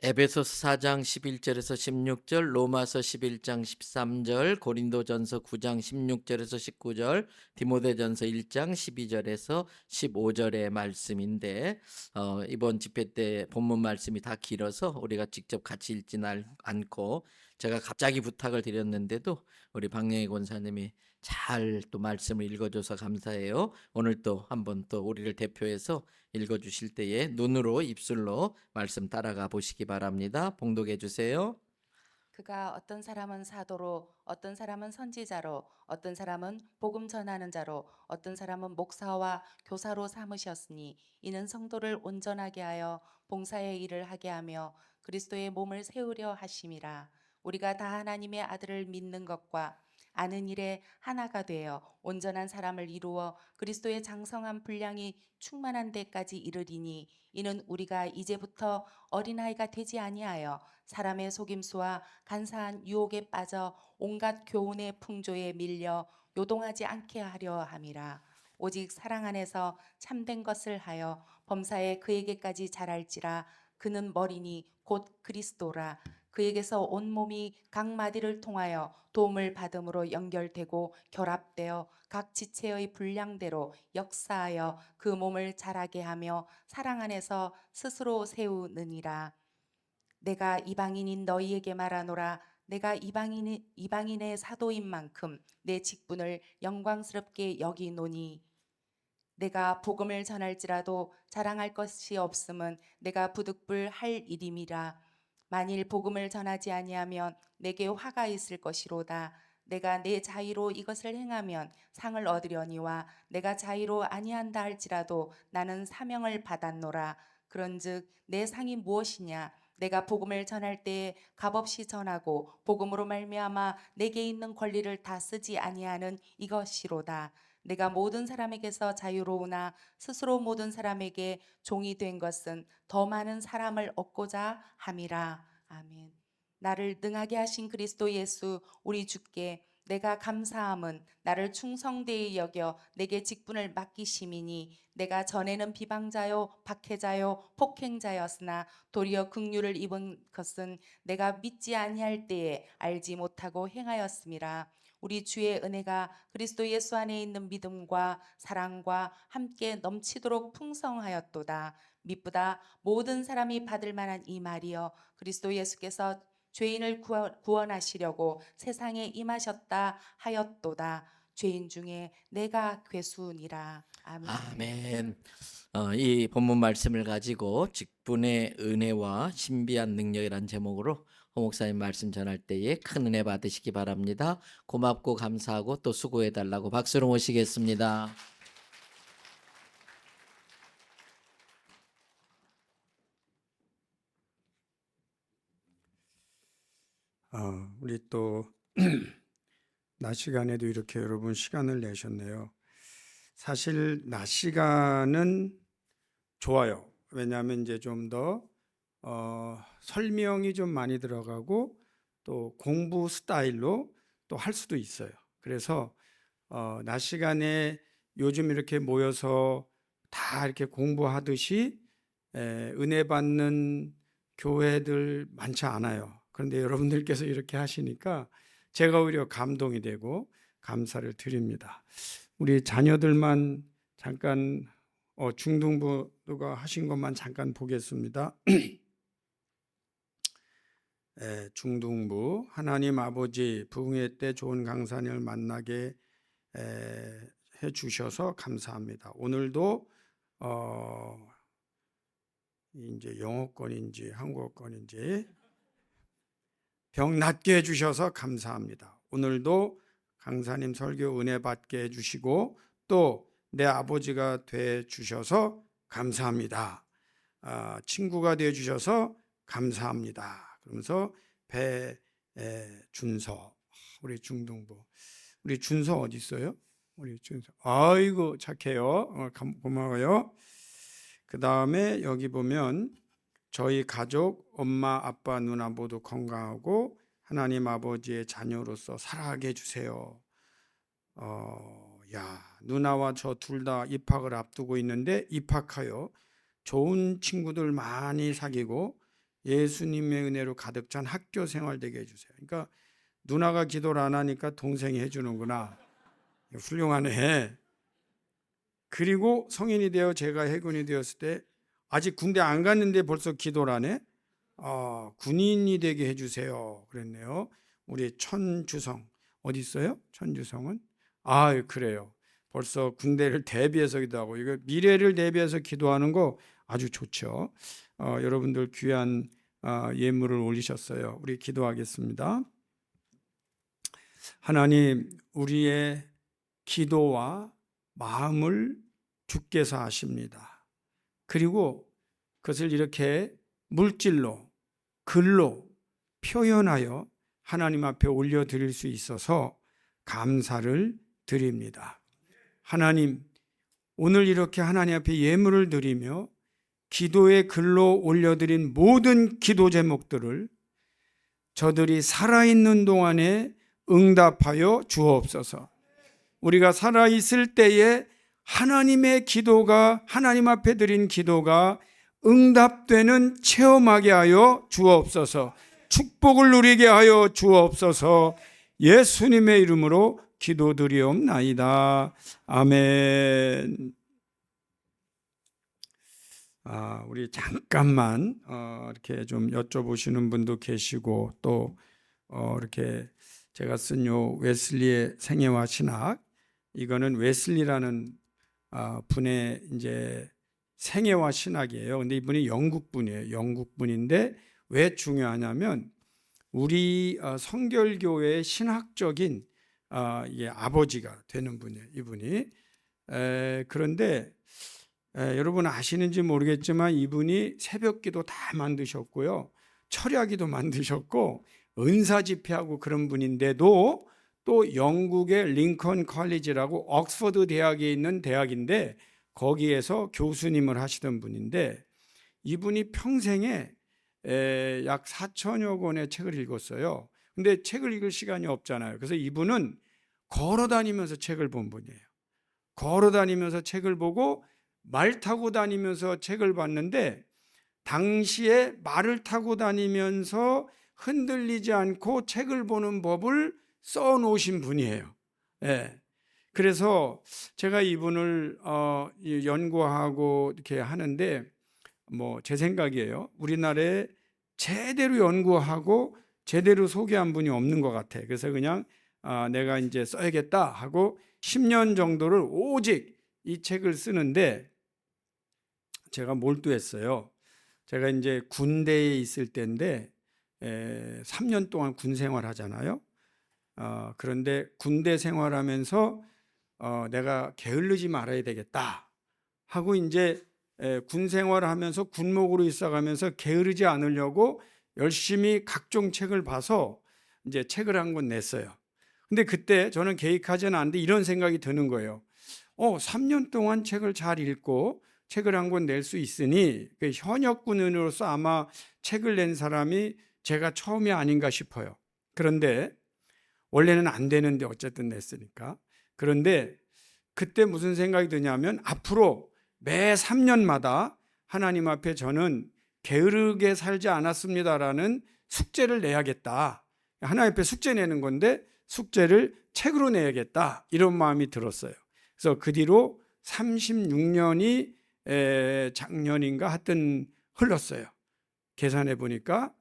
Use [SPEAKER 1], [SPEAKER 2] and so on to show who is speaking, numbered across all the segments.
[SPEAKER 1] 에베소서 4장 11절에서 16절, 로마서 11장 13절, 고린도전서 9장 16절에서 19절, 디모데전서 1장 12절에서 15절의 말씀인데 이번 집회 때 본문 말씀이 다 길어서 우리가 직접 같이 읽지는 않고 제가 갑자기 부탁을 드렸는데도 우리 박영희 권사님이 잘 또 말씀을 읽어줘서 감사해요. 오늘 또 한번 또 우리를 대표해서 읽어주실 때에 눈으로 입술로 말씀 따라가 보시기 바랍니다. 봉독해 주세요.
[SPEAKER 2] 그가 어떤 사람은 사도로, 어떤 사람은 선지자로, 어떤 사람은 복음 전하는 자로, 어떤 사람은 목사와 교사로 삼으셨으니 이는 성도를 온전하게 하여 봉사의 일을 하게 하며 그리스도의 몸을 세우려 하심이라. 우리가 다 하나님의 아들을 믿는 것과 아는 일에 하나가 되어 온전한 사람을 이루어 그리스도의 장성한 분량이 충만한 데까지 이르리니 이는 우리가 이제부터 어린아이가 되지 아니하여 사람의 속임수와 간사한 유혹에 빠져 온갖 교훈의 풍조에 밀려 요동하지 않게 하려 함이라. 오직 사랑 안에서 참된 것을 하여 범사에 그에게까지 자랄지라. 그는 머리니 곧 그리스도라. 그에게서 온 몸이 각 마디를 통하여 도움을 받음으로 연결되고 결합되어 각 지체의 분량대로 역사하여 그 몸을 자라게 하며 사랑 안에서 스스로 세우느니라. 내가 이방인인 너희에게 말하노라. 내가 이방인의 사도인 만큼 내 직분을 영광스럽게 여기노니 내가 복음을 전할지라도 자랑할 것이 없음은 내가 부득불 할 일임이라. 만일 복음을 전하지 아니하면 내게 화가 있을 것이로다. 내가 내 자의로 이것을 행하면 상을 얻으려니와 내가 자의로 아니한다 할지라도 나는 사명을 받았노라. 그런즉 내 상이 무엇이냐? 내가 복음을 전할 때에 값없이 전하고 복음으로 말미암아 내게 있는 권리를 다 쓰지 아니하는 이것이로다. 내가 모든 사람에게서 자유로우나 스스로 모든 사람에게 종이 된 것은 더 많은 사람을 얻고자 함이라. 아멘. 나를 능하게 하신 그리스도 예수 우리 주께 내가 감사함은 나를 충성되이 여겨 내게 직분을 맡기심이니 내가 전에는 비방자요 박해자요 폭행자였으나 도리어 긍휼을 입은 것은 내가 믿지 아니할 때에 알지 못하고 행하였음이라. 우리 주의 은혜가 그리스도 예수 안에 있는 믿음과 사랑과 함께 넘치도록 풍성하였도다. 미쁘다 모든 사람이 받을 만한 이 말이여 그리스도 예수께서 죄인을 구원하시려고 세상에 임하셨다 하였도다. 죄인 중에 내가 괴수니라. 아멘.
[SPEAKER 1] 아멘. 이 본문 말씀을 가지고 직분의 은혜와 신비한 능력이란 제목으로 홍 목사님 말씀 전할 때에 큰 은혜 받으시기 바랍니다. 고맙고 감사하고 또 수고해 달라고 박수로 모시겠습니다.
[SPEAKER 3] 우리 또 낮 시간에도 이렇게 여러분 시간을 내셨네요. 사실 낮 시간은 좋아요. 왜냐하면 이제 좀 더 설명이 좀 많이 들어가고 또 공부 스타일로 또 할 수도 있어요. 그래서 낮 시간에 요즘 이렇게 모여서 다 이렇게 공부하듯이 은혜 받는 교회들 많지 않아요. 그런데 여러분들께서 이렇게 하시니까 제가 오히려 감동이 되고 감사를 드립니다. 우리 자녀들만 잠깐 중등부가 하신 것만 잠깐 보겠습니다. 중등부 하나님 아버지 부흥회 때 좋은 강사님을 만나게 해 주셔서 감사합니다. 오늘도 이제 영어권인지 한국어권인지 병 낫게 해주셔서 감사합니다. 오늘도 강사님 설교 은혜 받게 해주시고 또 내 아버지가 돼 주셔서 감사합니다. 친구가 돼 주셔서 감사합니다. 그러면서 배준서 우리 중등부 우리 준서 어디 있어요? 우리 준서 아이고 착해요. 고마워요. 그 다음에 여기 보면 저희 가족 엄마 아빠 누나 모두 건강하고 하나님 아버지의 자녀로서 살아가게 해주세요. 누나와 저 둘 다 입학을 앞두고 있는데 입학하여 좋은 친구들 많이 사귀고 예수님의 은혜로 가득 찬 학교 생활 되게 해주세요. 그러니까 누나가 기도를 안 하니까 동생이 해주는구나. 훌륭하네. 그리고 성인이 되어 제가 해군이 되었을 때 아직 군대 안 갔는데 벌써 기도를 하네. 군인이 되게 해주세요. 그랬네요. 우리 천주성 어디 있어요? 천주성은? 그래요. 벌써 군대를 대비해서 기도하고 이거 미래를 대비해서 기도하는 거 아주 좋죠. 여러분들 귀한 예물을 올리셨어요. 우리 기도하겠습니다. 하나님, 우리의 기도와 마음을 주께서 아십니다. 그리고 그것을 이렇게 물질로, 글로 표현하여 하나님 앞에 올려드릴 수 있어서 감사를 드립니다. 하나님, 오늘 이렇게 하나님 앞에 예물을 드리며 기도의 글로 올려드린 모든 기도 제목들을 저들이 살아있는 동안에 응답하여 주옵소서. 우리가 살아있을 때에 하나님의 기도가, 하나님 앞에 드린 기도가 응답되는 체험하게 하여 주옵소서. 축복을 누리게 하여 주옵소서. 예수님의 이름으로 기도드리옵나이다. 아멘. 우리 잠깐만 이렇게 좀 여쭤보시는 분도 계시고 또 이렇게 제가 쓴 요 웨슬리의 생애와 신학, 이거는 웨슬리라는 분의 이제 생애와 신학이에요. 근데 이분이 영국 분이에요. 영국 분인데 왜 중요하냐면 우리 성결교회의 신학적인 이게 아버지가 되는 분이에요. 이분이. 그런데 여러분 아시는지 모르겠지만 이분이 새벽기도 다 만드셨고요, 철야기도 만드셨고 은사 집회하고 그런 분인데도 또 영국의 링컨 컬리지라고 옥스퍼드 대학에 있는 대학인데 거기에서 교수님을 하시던 분인데 이분이 평생에 약 4천여 권의 책을 읽었어요. 근데 책을 읽을 시간이 없잖아요. 그래서 이분은 걸어 다니면서 책을 본 분이에요. 걸어 다니면서 책을 보고 말 타고 다니면서 책을 봤는데 당시에 말을 타고 다니면서 흔들리지 않고 책을 보는 법을 써 놓으신 분이에요. 그래서 제가 이분을 연구하고 이렇게 하는데 제 생각이에요. 우리나라에 제대로 연구하고 제대로 소개한 분이 없는 것 같아. 그래서 그냥 내가 이제 써야겠다 하고 10년 정도를 오직 이 책을 쓰는데 제가 몰두했어요. 제가 이제 군대에 있을 때인데 3년 동안 군 생활하잖아요. 그런데 군대 생활하면서 내가 게을르지 말아야 되겠다 하고 이제 군 생활하면서 군목으로 있어가면서 게으르지 않으려고 열심히 각종 책을 봐서 이제 책을 한 권 냈어요. 근데 그때 저는 계획하지는 않는데 이런 생각이 드는 거예요. 3년 동안 책을 잘 읽고 책을 한 권 낼 수 있으니 그 현역 군인으로서 아마 책을 낸 사람이 제가 처음이 아닌가 싶어요. 그런데 원래는 안 되는데 어쨌든 냈으니까. 그런데 그때 무슨 생각이 드냐면 앞으로 매 3년마다 하나님 앞에 저는 게으르게 살지 않았습니다라는 숙제를 내야겠다. 하나님 앞에 숙제 내는 건데 숙제를 책으로 내야겠다. 이런 마음이 들었어요. 그래서 그 뒤로 36년이 작년인가 하여튼 흘렀어요. 계산해 보니까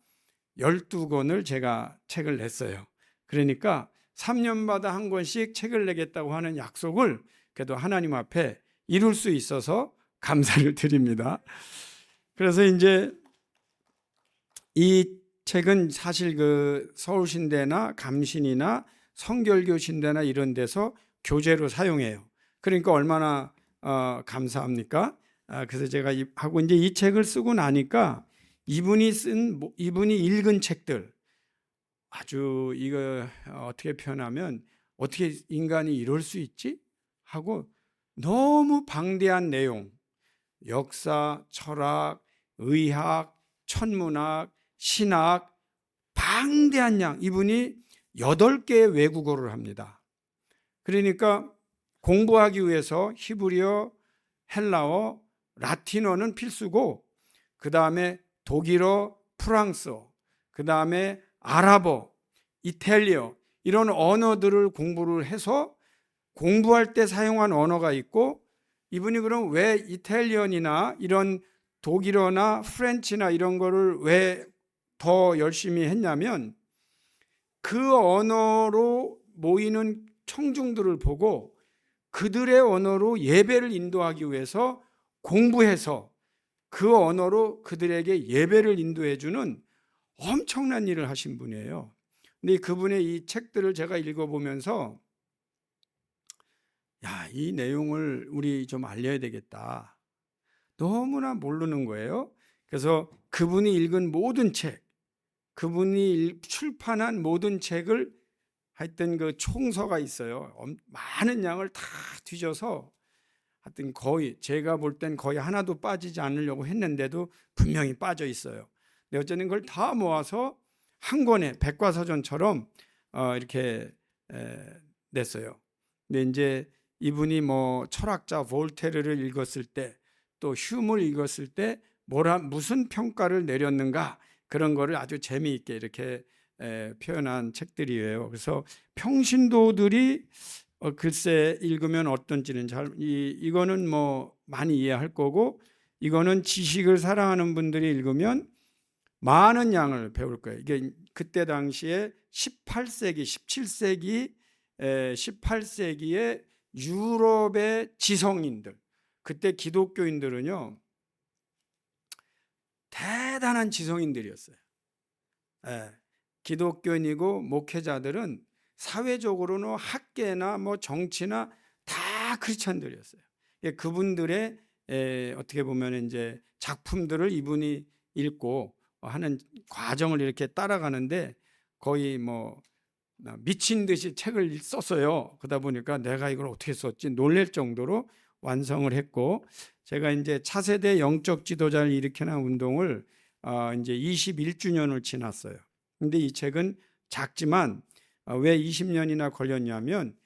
[SPEAKER 3] 12권을 제가 책을 냈어요. 그러니까 3년마다 한 권씩 책을 내겠다고 하는 약속을 그래도 하나님 앞에 이룰 수 있어서 감사를 드립니다. 그래서 이제 이 책은 사실 그 서울신대나 감신이나 성결교신대나 이런 데서 교재로 사용해요. 그러니까 얼마나 감사합니까? 그래서 제가 하고 이제 이 책을 쓰고 나니까 이분이 읽은 책들 아주 이거 어떻게 표현하면 어떻게 인간이 이럴 수 있지? 하고 너무 방대한 내용, 역사, 철학, 의학, 천문학, 신학, 방대한 양, 이분이 8개의 외국어를 합니다. 그러니까 공부하기 위해서 히브리어, 헬라어, 라틴어는 필수고 그 다음에 독일어, 프랑스어, 그 다음에 아랍어, 이탈리아 이런 언어들을 공부를 해서 공부할 때 사용한 언어가 있고, 이분이 그럼 왜 이탈리언이나 이런 독일어나 프렌치나 이런 거를 왜 더 열심히 했냐면 그 언어로 모이는 청중들을 보고 그들의 언어로 예배를 인도하기 위해서 공부해서 그 언어로 그들에게 예배를 인도해 주는 엄청난 일을 하신 분이에요. 근데 그분의 이 책들을 제가 읽어보면서 야, 이 내용을 우리 좀 알려야 되겠다. 너무나 모르는 거예요. 그래서 그분이 읽은 모든 책, 그분이 출판한 모든 책을 하여튼 그 총서가 있어요. 많은 양을 다 뒤져서 하여튼 거의 제가 볼 땐 거의 하나도 빠지지 않으려고 했는데도 분명히 빠져 있어요. 근데 어쨌든 그걸 다 모아서 한 권의 백과사전처럼 이렇게 냈어요. 근데 이제 이분이 뭐 철학자 볼테르를 읽었을 때 또 휴무를 읽었을 때 무슨 평가를 내렸는가 그런 거를 아주 재미있게 이렇게 표현한 책들이에요. 그래서 평신도들이 글쎄 읽으면 어떤지는 이거는 뭐 많이 이해할 거고, 이거는 지식을 사랑하는 분들이 읽으면 많은 양을 배울 거예요. 이게 그때 당시에 18세기, 17세기, 18세기의 유럽의 지성인들, 그때 기독교인들은요 대단한 지성인들이었어요. 기독교인이고 목회자들은 사회적으로는 학계나 뭐 정치나 다 크리스천들이었어요. 그분들의 어떻게 보면 이제 작품들을 이분이 읽고 하는 과정을 이렇게 따라가는데 거의 뭐 미친 듯이 책을 썼어요. 그러다 보니까 내가 이걸 어떻게 썼지 놀랄 정도로 완성을 했고, 제가 이제 차세대 영적 지도자를 일으키는 운동을 이제 21주년을 지났어요. 근데 이 책은 작지만 왜 20년이나 걸렸냐면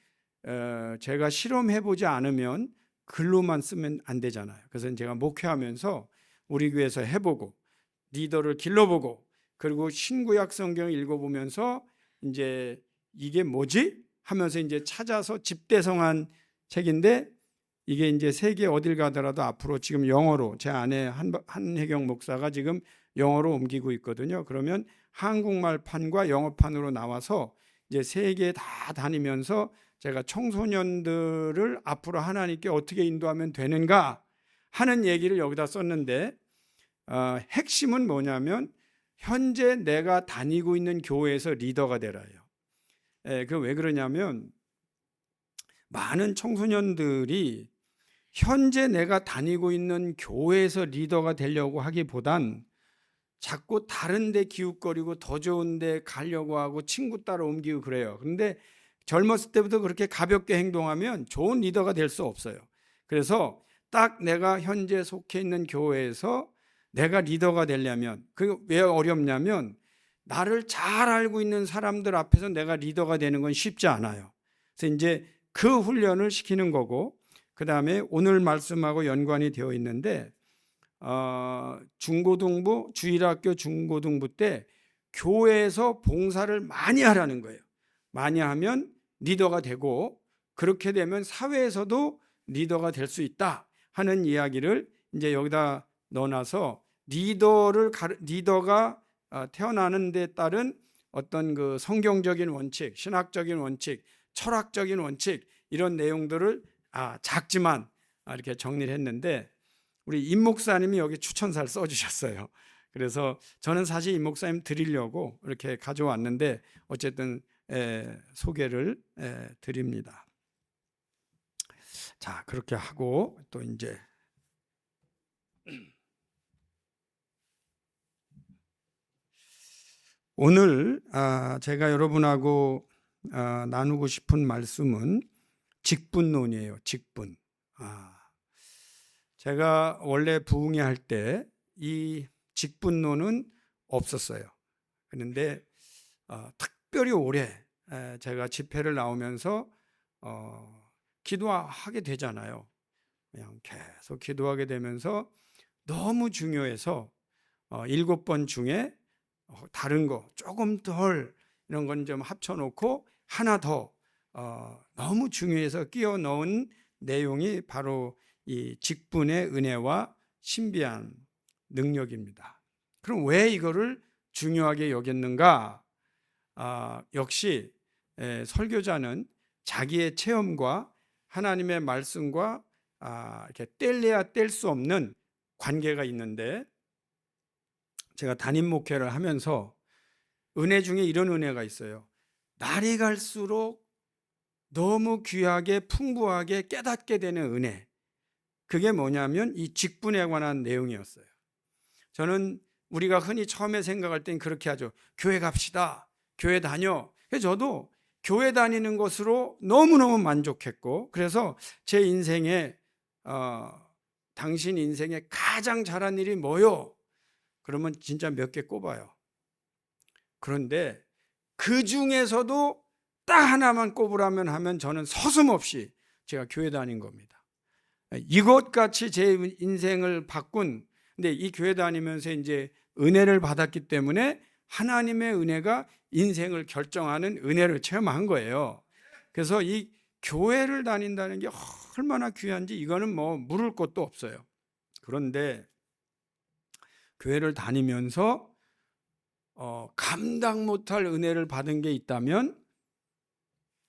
[SPEAKER 3] 제가 실험해보지 않으면 글로만 쓰면 안 되잖아요. 그래서 제가 목회하면서 우리 교회에서 해보고 리더를 길러보고 그리고 신구약 성경을 읽어보면서 이제 이게 뭐지? 하면서 이제 찾아서 집대성한 책인데, 이게 이제 세계 어딜 가더라도 앞으로 지금 영어로 제 아내 한혜경 목사가 지금 영어로 옮기고 있거든요. 그러면 한국말판과 영어판으로 나와서 이제 세계 다 다니면서 제가 청소년들을 앞으로 하나님께 어떻게 인도하면 되는가 하는 얘기를 여기다 썼는데, 핵심은 뭐냐면 현재 내가 다니고 있는 교회에서 리더가 되라요. 그 왜 그러냐면 많은 청소년들이 현재 내가 다니고 있는 교회에서 리더가 되려고 하기보단 자꾸 다른 데 기웃거리고 더 좋은 데 가려고 하고 친구 따라 옮기고 그래요. 그런데 젊었을 때부터 그렇게 가볍게 행동하면 좋은 리더가 될 수 없어요. 그래서 딱 내가 현재 속해 있는 교회에서 내가 리더가 되려면, 그게 왜 어렵냐면 나를 잘 알고 있는 사람들 앞에서 내가 리더가 되는 건 쉽지 않아요. 그래서 이제 그 훈련을 시키는 거고, 그 다음에 오늘 말씀하고 연관이 되어 있는데 중고등부, 주일학교 중고등부 때 교회에서 봉사를 많이 하라는 거예요. 많이 하면 리더가 되고 그렇게 되면 사회에서도 리더가 될 수 있다 하는 이야기를 이제 여기다 넣어놔서 리더가 태어나는 데 따른 어떤 그 성경적인 원칙, 신학적인 원칙, 철학적인 원칙 이런 내용들을 작지만 이렇게 정리를 했는데, 우리 임 목사님이 여기 추천사를 써주셨어요. 그래서 저는 사실 임 목사님 드리려고 이렇게 가져왔는데 어쨌든 소개를 드립니다. 자, 그렇게 하고 또 이제 오늘 제가 여러분하고 나누고 싶은 말씀은 직분론이에요. 직분. 제가 원래 부흥회 할 때 이 직분론은 없었어요. 그런데 특별히 올해 제가 집회를 나오면서 기도하게 되잖아요. 그냥 계속 기도하게 되면서 너무 중요해서 7번 중에 다른 거 조금 덜 이런 건 좀 합쳐놓고 하나 더 너무 중요해서 끼워 넣은 내용이 바로 이 직분의 은혜와 신비한 능력입니다. 그럼 왜 이거를 중요하게 여겼는가? 역시 설교자는 자기의 체험과 하나님의 말씀과 이렇게 뗄래야 뗄 수 없는 관계가 있는데, 제가 담임 목회를 하면서 은혜 중에 이런 은혜가 있어요. 날이 갈수록 너무 귀하게 풍부하게 깨닫게 되는 은혜. 그게 뭐냐면 이 직분에 관한 내용이었어요. 저는 우리가 흔히 처음에 생각할 땐 그렇게 하죠. 교회 갑시다. 교회 다녀. 그래서 저도 교회 다니는 것으로 너무너무 만족했고, 그래서 제 인생에 당신 인생에 가장 잘한 일이 뭐요? 그러면 진짜 몇 개 꼽아요. 그런데 그 중에서도 딱 하나만 꼽으라면 하면 저는 서슴없이 제가 교회 다닌 겁니다. 이것같이 제 인생을 바꾼, 근데 이 교회 다니면서 이제 은혜를 받았기 때문에 하나님의 은혜가 인생을 결정하는 은혜를 체험한 거예요. 그래서 이 교회를 다닌다는 게 얼마나 귀한지 이거는 뭐 물을 것도 없어요. 그런데 교회를 다니면서 감당 못할 은혜를 받은 게 있다면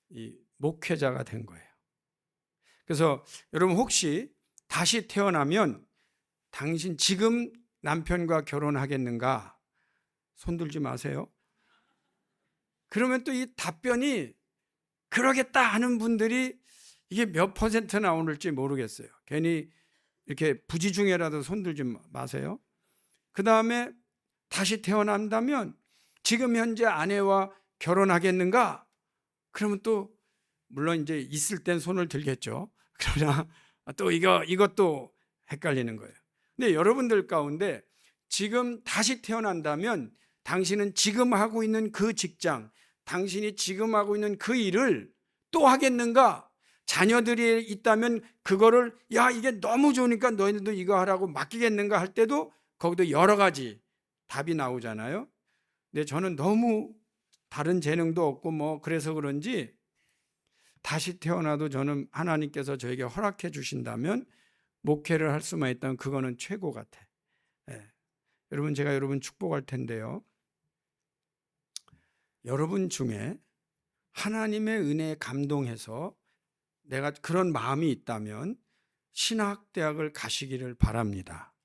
[SPEAKER 3] 이 목회자가 된 거예요. 그래서 여러분 혹시 다시 태어나면 당신 지금 남편과 결혼하겠는가? 손들지 마세요. 그러면 또 이 답변이 그러겠다 하는 분들이 이게 몇 퍼센트 나오는지 모르겠어요. 괜히 이렇게 부지 중에라도 손들지 마세요. 그 다음에 다시 태어난다면 지금 현재 아내와 결혼하겠는가? 그러면 또 물론 이제 있을 땐 손을 들겠죠. 그러나 또 이것도 헷갈리는 거예요. 근데 여러분들 가운데 지금 다시 태어난다면 당신은 지금 하고 있는 그 직장, 당신이 지금 하고 있는 그 일을 또 하겠는가? 자녀들이 있다면 그거를 야 이게 너무 좋으니까 너희들도 이거 하라고 맡기겠는가 할 때도 거기도 여러 가지 답이 나오잖아요. 근데 저는 너무 다른 재능도 없고 뭐 그래서 그런지 다시 태어나도 저는 하나님께서 저에게 허락해 주신다면 목회를 할 수만 있다면 그거는 최고 같아. 여러분 제가 여러분 축복할 텐데요. 여러분 중에 하나님의 은혜에 감동해서 내가 그런 마음이 있다면 신학대학을 가시기를 바랍니다.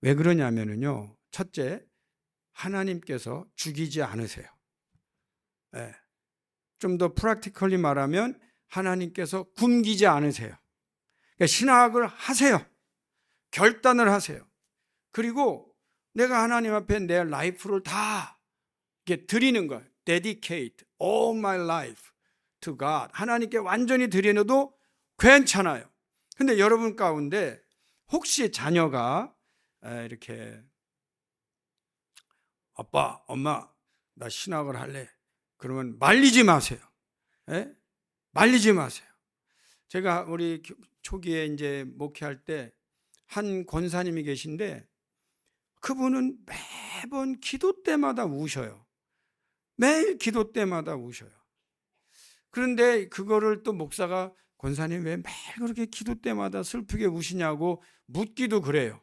[SPEAKER 3] 왜 그러냐면요. 첫째, 하나님께서 죽이지 않으세요. 좀 더 프랙티컬리 말하면 하나님께서 굶기지 않으세요. 그러니까 신학을 하세요. 결단을 하세요. 그리고 내가 하나님 앞에 내 라이프를 다 이렇게 드리는 거예요. Dedicate all my life to God. 하나님께 완전히 드리너도 괜찮아요. 근데 여러분 가운데 혹시 자녀가 이렇게 아빠, 엄마, 나 신학을 할래. 그러면 말리지 마세요. 말리지 마세요. 제가 우리 초기에 이제 목회할 때 한 권사님이 계신데 그분은 매번 기도 때마다 우셔요. 매일 기도 때마다 우셔요. 그런데 그거를 또 목사가 권사님 왜 매일 그렇게 기도 때마다 슬프게 우시냐고 묻기도 그래요.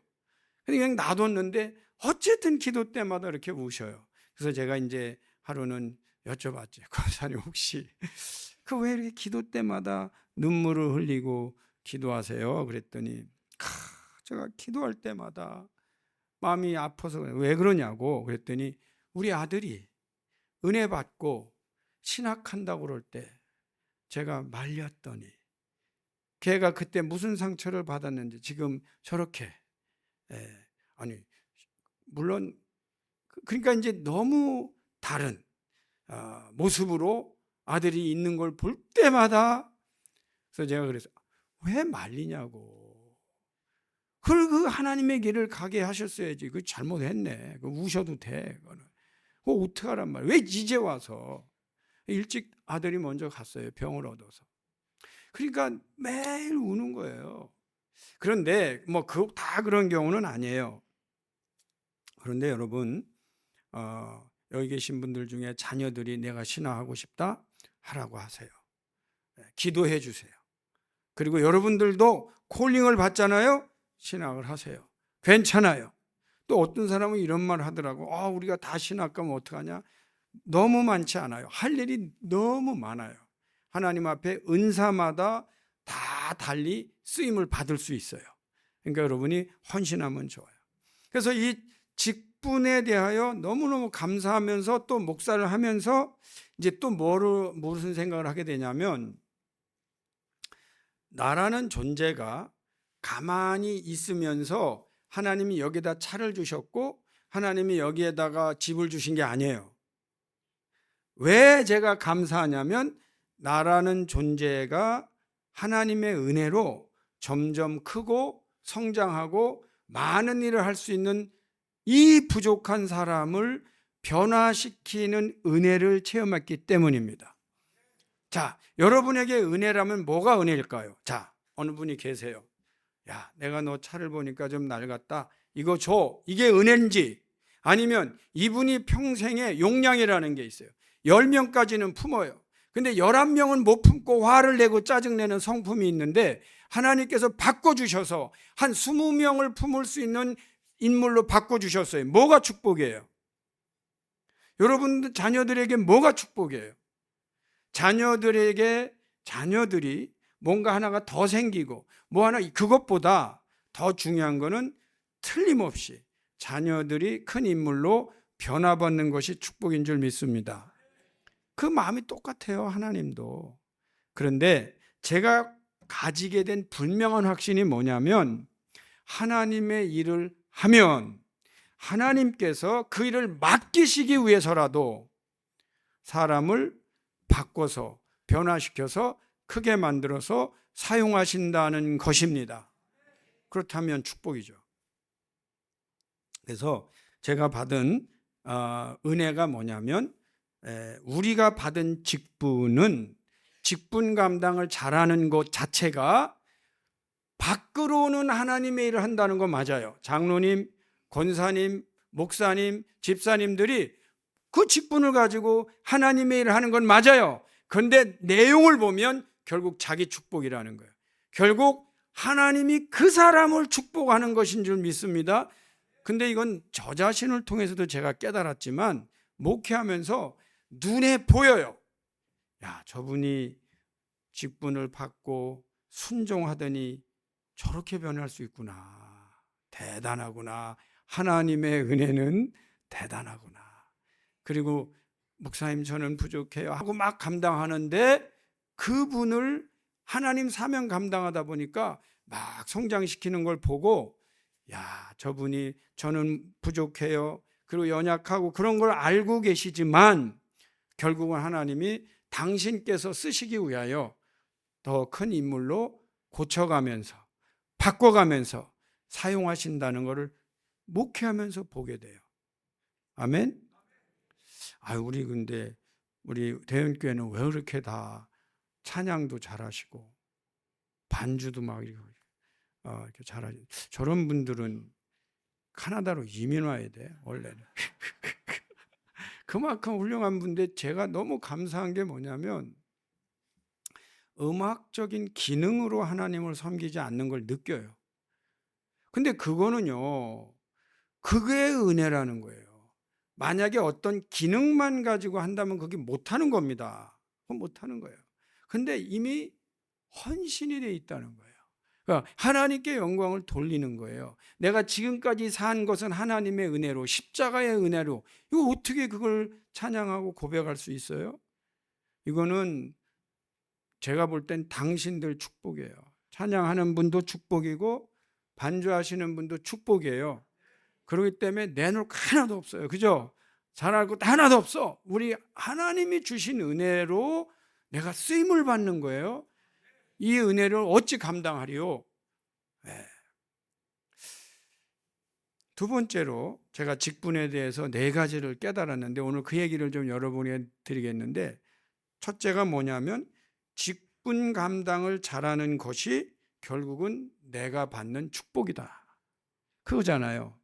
[SPEAKER 3] 그냥 놔뒀는데 어쨌든 기도 때마다 이렇게 우셔요. 그래서 제가 이제 하루는 여쭤봤죠. 권사님 혹시 그 왜 이렇게 기도 때마다 눈물을 흘리고 기도하세요? 그랬더니 제가 기도할 때마다 마음이 아파서 왜 그러냐고 그랬더니 우리 아들이 은혜 받고 신학한다고 그럴 때 제가 말렸더니 걔가 그때 무슨 상처를 받았는지 지금 저렇게 아니 물론 그러니까 이제 너무 다른 모습으로 아들이 있는 걸 볼 때마다 그래서 제가 그래서 왜 말리냐고. 그 하나님의 길을 가게 하셨어야지. 그 잘못했네. 그 우셔도 돼. 그거 어떡하란 말이야. 왜 이제 와서. 일찍 아들이 먼저 갔어요. 병을 얻어서. 그러니까 매일 우는 거예요. 그런데 뭐 다 그런 경우는 아니에요. 그런데 여러분 여기 계신 분들 중에 자녀들이 내가 신앙하고 싶다 하라고 하세요. 기도해 주세요. 그리고 여러분들도 콜링을 받잖아요. 신학을 하세요. 괜찮아요. 또 어떤 사람은 이런 말 하더라고. 우리가 다 신학 가면 어떡하냐? 너무 많지 않아요. 할 일이 너무 많아요. 하나님 앞에 은사마다 다 달리 쓰임을 받을 수 있어요. 그러니까 여러분이 헌신하면 좋아요. 그래서 이 직분에 대하여 너무너무 감사하면서 또 목사를 하면서 이제 또 무슨 생각을 하게 되냐면, 나라는 존재가 가만히 있으면서 하나님이 여기다 차를 주셨고 하나님이 여기에다가 집을 주신 게 아니에요. 왜 제가 감사하냐면, 나라는 존재가 하나님의 은혜로 점점 크고 성장하고 많은 일을 할 수 있는 이 부족한 사람을 변화시키는 은혜를 체험했기 때문입니다. 자, 여러분에게 은혜라면 뭐가 은혜일까요? 자, 어느 분이 계세요. 야, 내가 너 차를 보니까 좀 낡았다. 이거 줘. 이게 은혜인지, 아니면 이분이 평생에 용량이라는 게 있어요. 10명까지는 품어요. 근데 11명은 못 품고 화를 내고 짜증내는 성품이 있는데 하나님께서 바꿔주셔서 한 20명을 품을 수 있는 인물로 바꿔주셨어요. 뭐가 축복이에요? 여러분 자녀들에게 뭐가 축복이에요? 자녀들이 뭔가 하나가 더 생기고 뭐 하나, 그것보다 더 중요한 거는 틀림없이 자녀들이 큰 인물로 변화받는 것이 축복인 줄 믿습니다. 그 마음이 똑같아요, 하나님도. 그런데 제가 가지게 된 분명한 확신이 뭐냐면, 하나님의 일을 하면 하나님께서 그 일을 맡기시기 위해서라도 사람을 바꿔서 변화시켜서 크게 만들어서 사용하신다는 것입니다. 그렇다면 축복이죠. 그래서 제가 받은 은혜가 뭐냐면, 우리가 받은 직분은 직분 감당을 잘하는 것 자체가 밖으로는 하나님의 일을 한다는 건 맞아요. 장로님, 권사님, 목사님, 집사님들이 그 직분을 가지고 하나님의 일을 하는 건 맞아요. 그런데 내용을 보면 결국 자기 축복이라는 거예요. 결국 하나님이 그 사람을 축복하는 것인 줄 믿습니다. 근데 이건 저 자신을 통해서도 제가 깨달았지만, 목회하면서 눈에 보여요. 야, 저분이 직분을 받고 순종하더니 저렇게 변할 수 있구나. 대단하구나. 하나님의 은혜는 대단하구나. 그리고 목사님 저는 부족해요 하고 막 감당하는데, 그분을 하나님 사명 감당하다 보니까 막 성장시키는 걸 보고, 야, 저분이 저는 부족해요, 그리고 연약하고 그런 걸 알고 계시지만 결국은 하나님이 당신께서 쓰시기 위하여 더 큰 인물로 고쳐가면서 바꿔가면서 사용하신다는 것을 목회하면서 보게 돼요. 아멘. 근데 우리 대형교회는 왜 그렇게 다 찬양도 잘하시고 반주도 막 이렇게 잘하지? 저런 분들은 카나다로 이민 와야 돼, 원래는. 그만큼 훌륭한 분인데, 제가 너무 감사한 게 뭐냐면, 음악적인 기능으로 하나님을 섬기지 않는 걸 느껴요. 근데 그거는요, 그게 은혜라는 거예요. 만약에 어떤 기능만 가지고 한다면 그게 못하는 겁니다. 그건 못하는 거예요. 근데 이미 헌신이 돼 있다는 거예요. 그러니까 하나님께 영광을 돌리는 거예요. 내가 지금까지 산 것은 하나님의 은혜로, 십자가의 은혜로. 이거 어떻게 그걸 찬양하고 고백할 수 있어요? 이거는 제가 볼 땐 당신들 축복이에요. 찬양하는 분도 축복이고 반주하시는 분도 축복이에요. 그렇기 때문에 내놓을 거 하나도 없어요. 그죠? 잘할 것도 하나도 없어. 우리 하나님이 주신 은혜로 내가 쓰임을 받는 거예요. 이 은혜를 어찌 감당하리요? 네. 두 번째로 제가 직분에 대해서 4가지를 깨달았는데, 오늘 그 얘기를 좀 여러분에게 드리겠는데, 첫째가 뭐냐면, 직분 감당을 잘하는 것이 결국은 내가 받는 축복이다, 그거잖아요.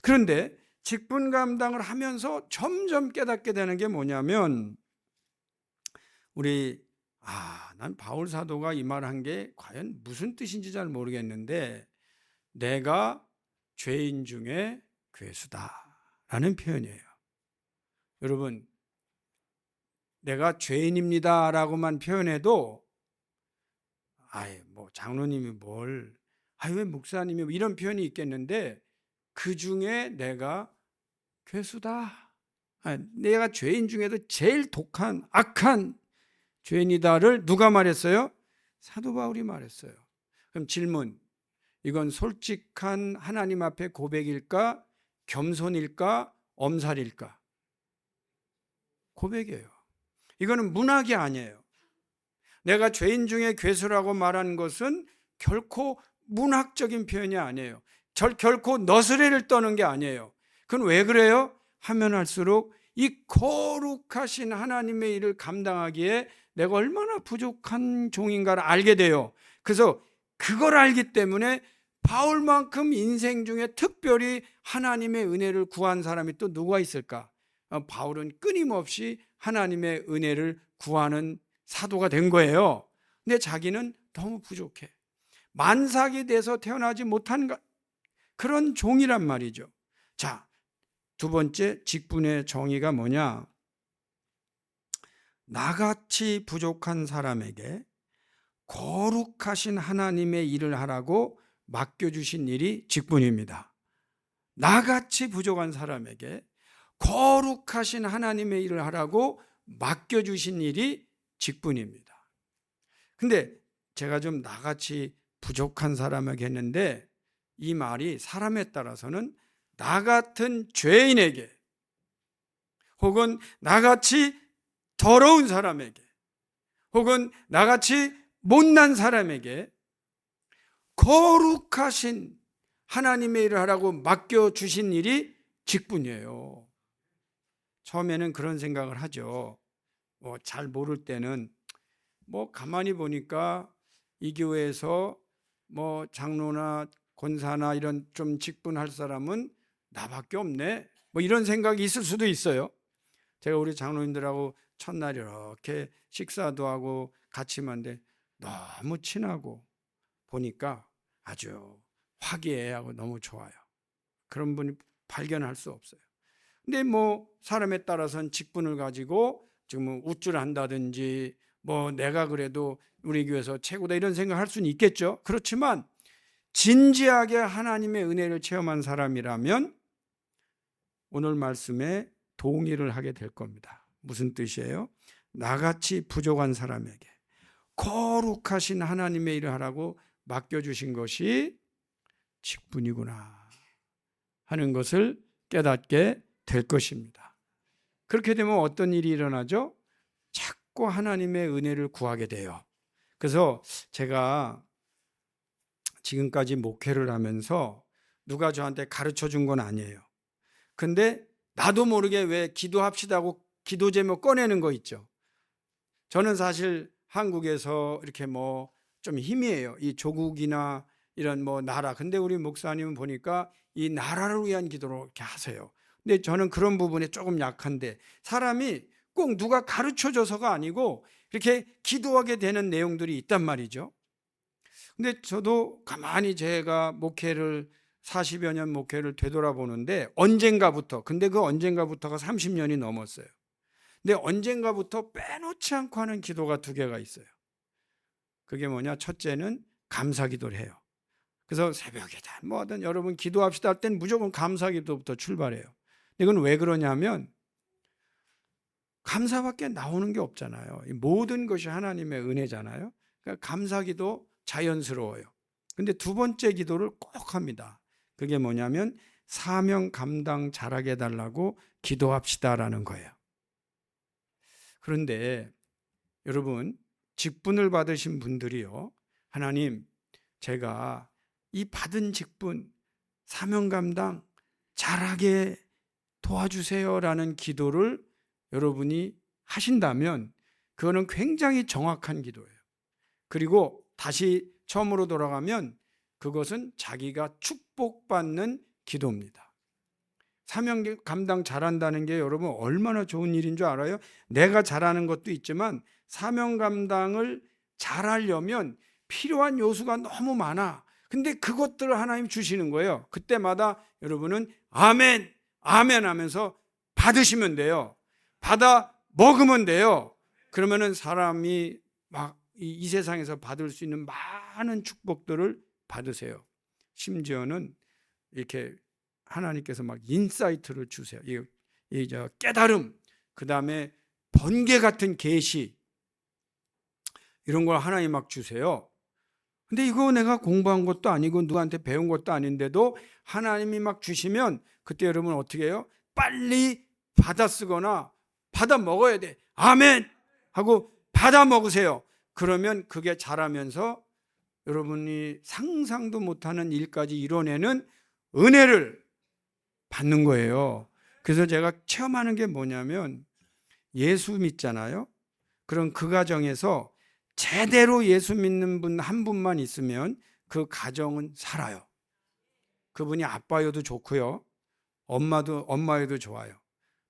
[SPEAKER 3] 그런데 직분 감당을 하면서 점점 깨닫게 되는 게 뭐냐면, 난 바울 사도가 이 말 한 게 과연 무슨 뜻인지 잘 모르겠는데, 내가 죄인 중에 괴수다라는 표현이에요. 여러분, 내가 죄인입니다라고만 표현해도 뭐 장로님이 왜 목사님이 이런 표현이 있겠는데, 그 중에 내가 괴수다, 내가 죄인 중에도 제일 독한 악한 죄인이다를 누가 말했어요? 사도 바울이 말했어요. 그럼 질문, 이건 솔직한 하나님 앞에 고백일까? 겸손일까? 엄살일까? 고백이에요. 이거는 문학이 아니에요. 내가 죄인 중에 괴수라고 말한 것은 결코 문학적인 표현이 아니에요. 결코 너스레를 떠는 게 아니에요. 그건 왜 그래요? 하면 할수록 이 거룩하신 하나님의 일을 감당하기에 내가 얼마나 부족한 종인가를 알게 돼요. 그래서 그걸 알기 때문에 바울만큼 인생 중에 특별히 하나님의 은혜를 구한 사람이 또 누가 있을까? 바울은 끊임없이 하나님의 은혜를 구하는 사도가 된 거예요. 근데 자기는 너무 부족해. 만삭이 돼서 태어나지 못한 그런 종이란 말이죠. 자, 두 번째 직분의 정의가 뭐냐? 나같이 부족한 사람에게 거룩하신 하나님의 일을 하라고 맡겨주신 일이 직분입니다. 나같이 부족한 사람에게 거룩하신 하나님의 일을 하라고 맡겨주신 일이 직분입니다. 근데 제가 좀 나같이 부족한 사람에게 했는데, 이 말이 사람에 따라서는 나 같은 죄인에게, 혹은 나같이 더러운 사람에게, 혹은 나같이 못난 사람에게 거룩하신 하나님의 일을 하라고 맡겨주신 일이 직분이에요. 처음에는 그런 생각을 하죠. 잘 모를 때는 가만히 보니까 이 교회에서 장로나 권사나 이런 좀 직분할 사람은 나밖에 없네, 이런 생각이 있을 수도 있어요. 제가 우리 장로님들하고 첫날 이렇게 식사도 하고 같이 만데 너무 친하고 보니까 아주 화기애애하고 너무 좋아요. 그런 분이 발견할 수 없어요. 근데 사람에 따라서는 직분을 가지고 지금 우쭐한다든지 내가 그래도 우리 교회에서 최고다 이런 생각을 할 수는 있겠죠. 그렇지만 진지하게 하나님의 은혜를 체험한 사람이라면 오늘 말씀에 동의를 하게 될 겁니다. 무슨 뜻이에요? 나같이 부족한 사람에게 거룩하신 하나님의 일을 하라고 맡겨주신 것이 직분이구나 하는 것을 깨닫게 될 것입니다. 그렇게 되면 어떤 일이 일어나죠? 자꾸 하나님의 은혜를 구하게 돼요. 그래서 제가 지금까지 목회를 하면서 누가 저한테 가르쳐 준 건 아니에요. 근데 나도 모르게 왜 기도합시다고 기도 제목 꺼내는 거 있죠. 저는 사실 한국에서 이렇게 좀 희미해요. 이 조국이나 이런 나라. 근데 우리 목사님은 보니까 이 나라를 위한 기도로 이렇게 하세요. 근데 저는 그런 부분에 조금 약한데, 사람이 꼭 누가 가르쳐 줘서가 아니고 이렇게 기도하게 되는 내용들이 있단 말이죠. 근데 저도 가만히 제가 40여 년 목회를 되돌아보는데 언젠가부터, 근데 그 언젠가부터가 30년이 넘었어요. 근데 언젠가부터 빼놓지 않고 하는 기도가 두 개가 있어요. 그게 뭐냐? 첫째는 감사 기도를 해요. 그래서 새벽이든 뭐든 여러분 기도합시다 할 땐 무조건 감사 기도부터 출발해요. 이건 왜 그러냐면 감사밖에 나오는 게 없잖아요. 모든 것이 하나님의 은혜잖아요. 그러니까 감사 기도 자연스러워요. 근데 두 번째 기도를 꼭 합니다. 그게 뭐냐면 사명 감당 잘하게 해달라고 기도합시다라는 거예요. 그런데 여러분, 직분을 받으신 분들이요, 하나님, 제가 이 받은 직분 사명 감당 잘하게 도와주세요라는 기도를 여러분이 하신다면 그거는 굉장히 정확한 기도예요. 그리고 다시 처음으로 돌아가면 그것은 자기가 축복받는 기도입니다. 사명 감당 잘한다는 게 여러분 얼마나 좋은 일인 줄 알아요? 내가 잘하는 것도 있지만 사명 감당을 잘하려면 필요한 요소가 너무 많아. 근데 그것들을 하나님 주시는 거예요. 그때마다 여러분은 아멘, 아멘 하면서 받으시면 돼요. 받아 먹으면 돼요. 그러면은 사람이 막 이 세상에서 받을 수 있는 많은 축복들을 받으세요. 심지어는 이렇게 하나님께서 막 인사이트를 주세요. 이 깨달음, 그 다음에 번개 같은 계시, 이런 걸 하나님 막 주세요. 근데 이거 내가 공부한 것도 아니고 누구한테 배운 것도 아닌데도 하나님이 막 주시면 그때 여러분 어떻게 해요? 빨리 받아 쓰거나 받아 먹어야 돼. 아멘 하고 받아 먹으세요. 그러면 그게 자라면서 여러분이 상상도 못하는 일까지 이뤄내는 은혜를 받는 거예요. 그래서 제가 체험하는 게 뭐냐면 예수 믿잖아요. 그럼 그 가정에서 제대로 예수 믿는 분 한 분만 있으면 그 가정은 살아요. 그분이 아빠여도 좋고요. 엄마여도 좋아요.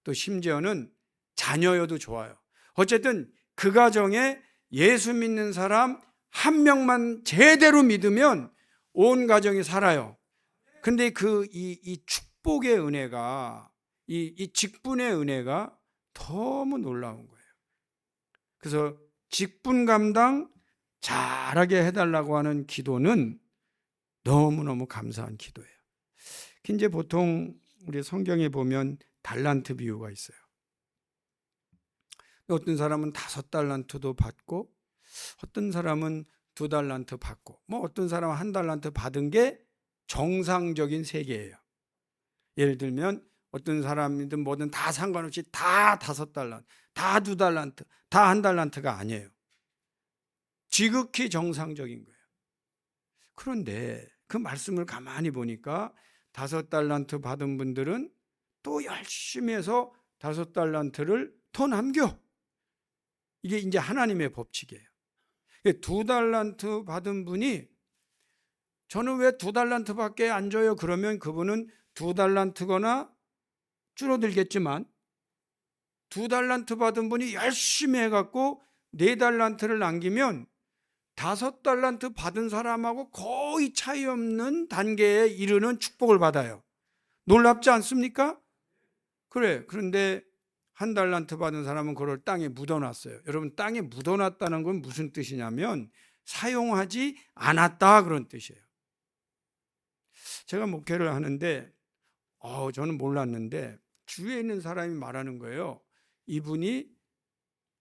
[SPEAKER 3] 또 심지어는 자녀여도 좋아요. 어쨌든 그 가정에 예수 믿는 사람 한 명만 제대로 믿으면 온 가정이 살아요. 근데 이 축복의 은혜가, 이 직분의 은혜가 너무 놀라운 거예요. 그래서 직분 감당 잘하게 해달라고 하는 기도는 너무너무 감사한 기도예요. 이제 보통 우리 성경에 보면 달란트 비유가 있어요. 어떤 사람은 5달란트도 받고 어떤 사람은 2달란트 받고 어떤 사람은 1달란트 받은 게 정상적인 세계예요. 예를 들면 어떤 사람이든 뭐든 다 상관없이 다 5달란트, 다 2달란트, 다 1달란트가 아니에요. 지극히 정상적인 거예요. 그런데 그 말씀을 가만히 보니까 5달란트 받은 분들은 또 열심히 해서 5달란트를 더 남겨. 이게 이제 하나님의 법칙이에요. 2달란트 받은 분이 저는 왜 2달란트밖에 안 줘요? 그러면 그분은 2달란트거나 줄어들겠지만 2달란트 받은 분이 열심히 해갖고 4달란트를 남기면 5달란트 받은 사람하고 거의 차이 없는 단계에 이르는 축복을 받아요. 놀랍지 않습니까? 그래. 그런데 1달란트 받은 사람은 그걸 땅에 묻어놨어요. 여러분, 땅에 묻어놨다는 건 무슨 뜻이냐면 사용하지 않았다 그런 뜻이에요. 제가 목회를 하는데 저는 몰랐는데 주위에 있는 사람이 말하는 거예요. 이분이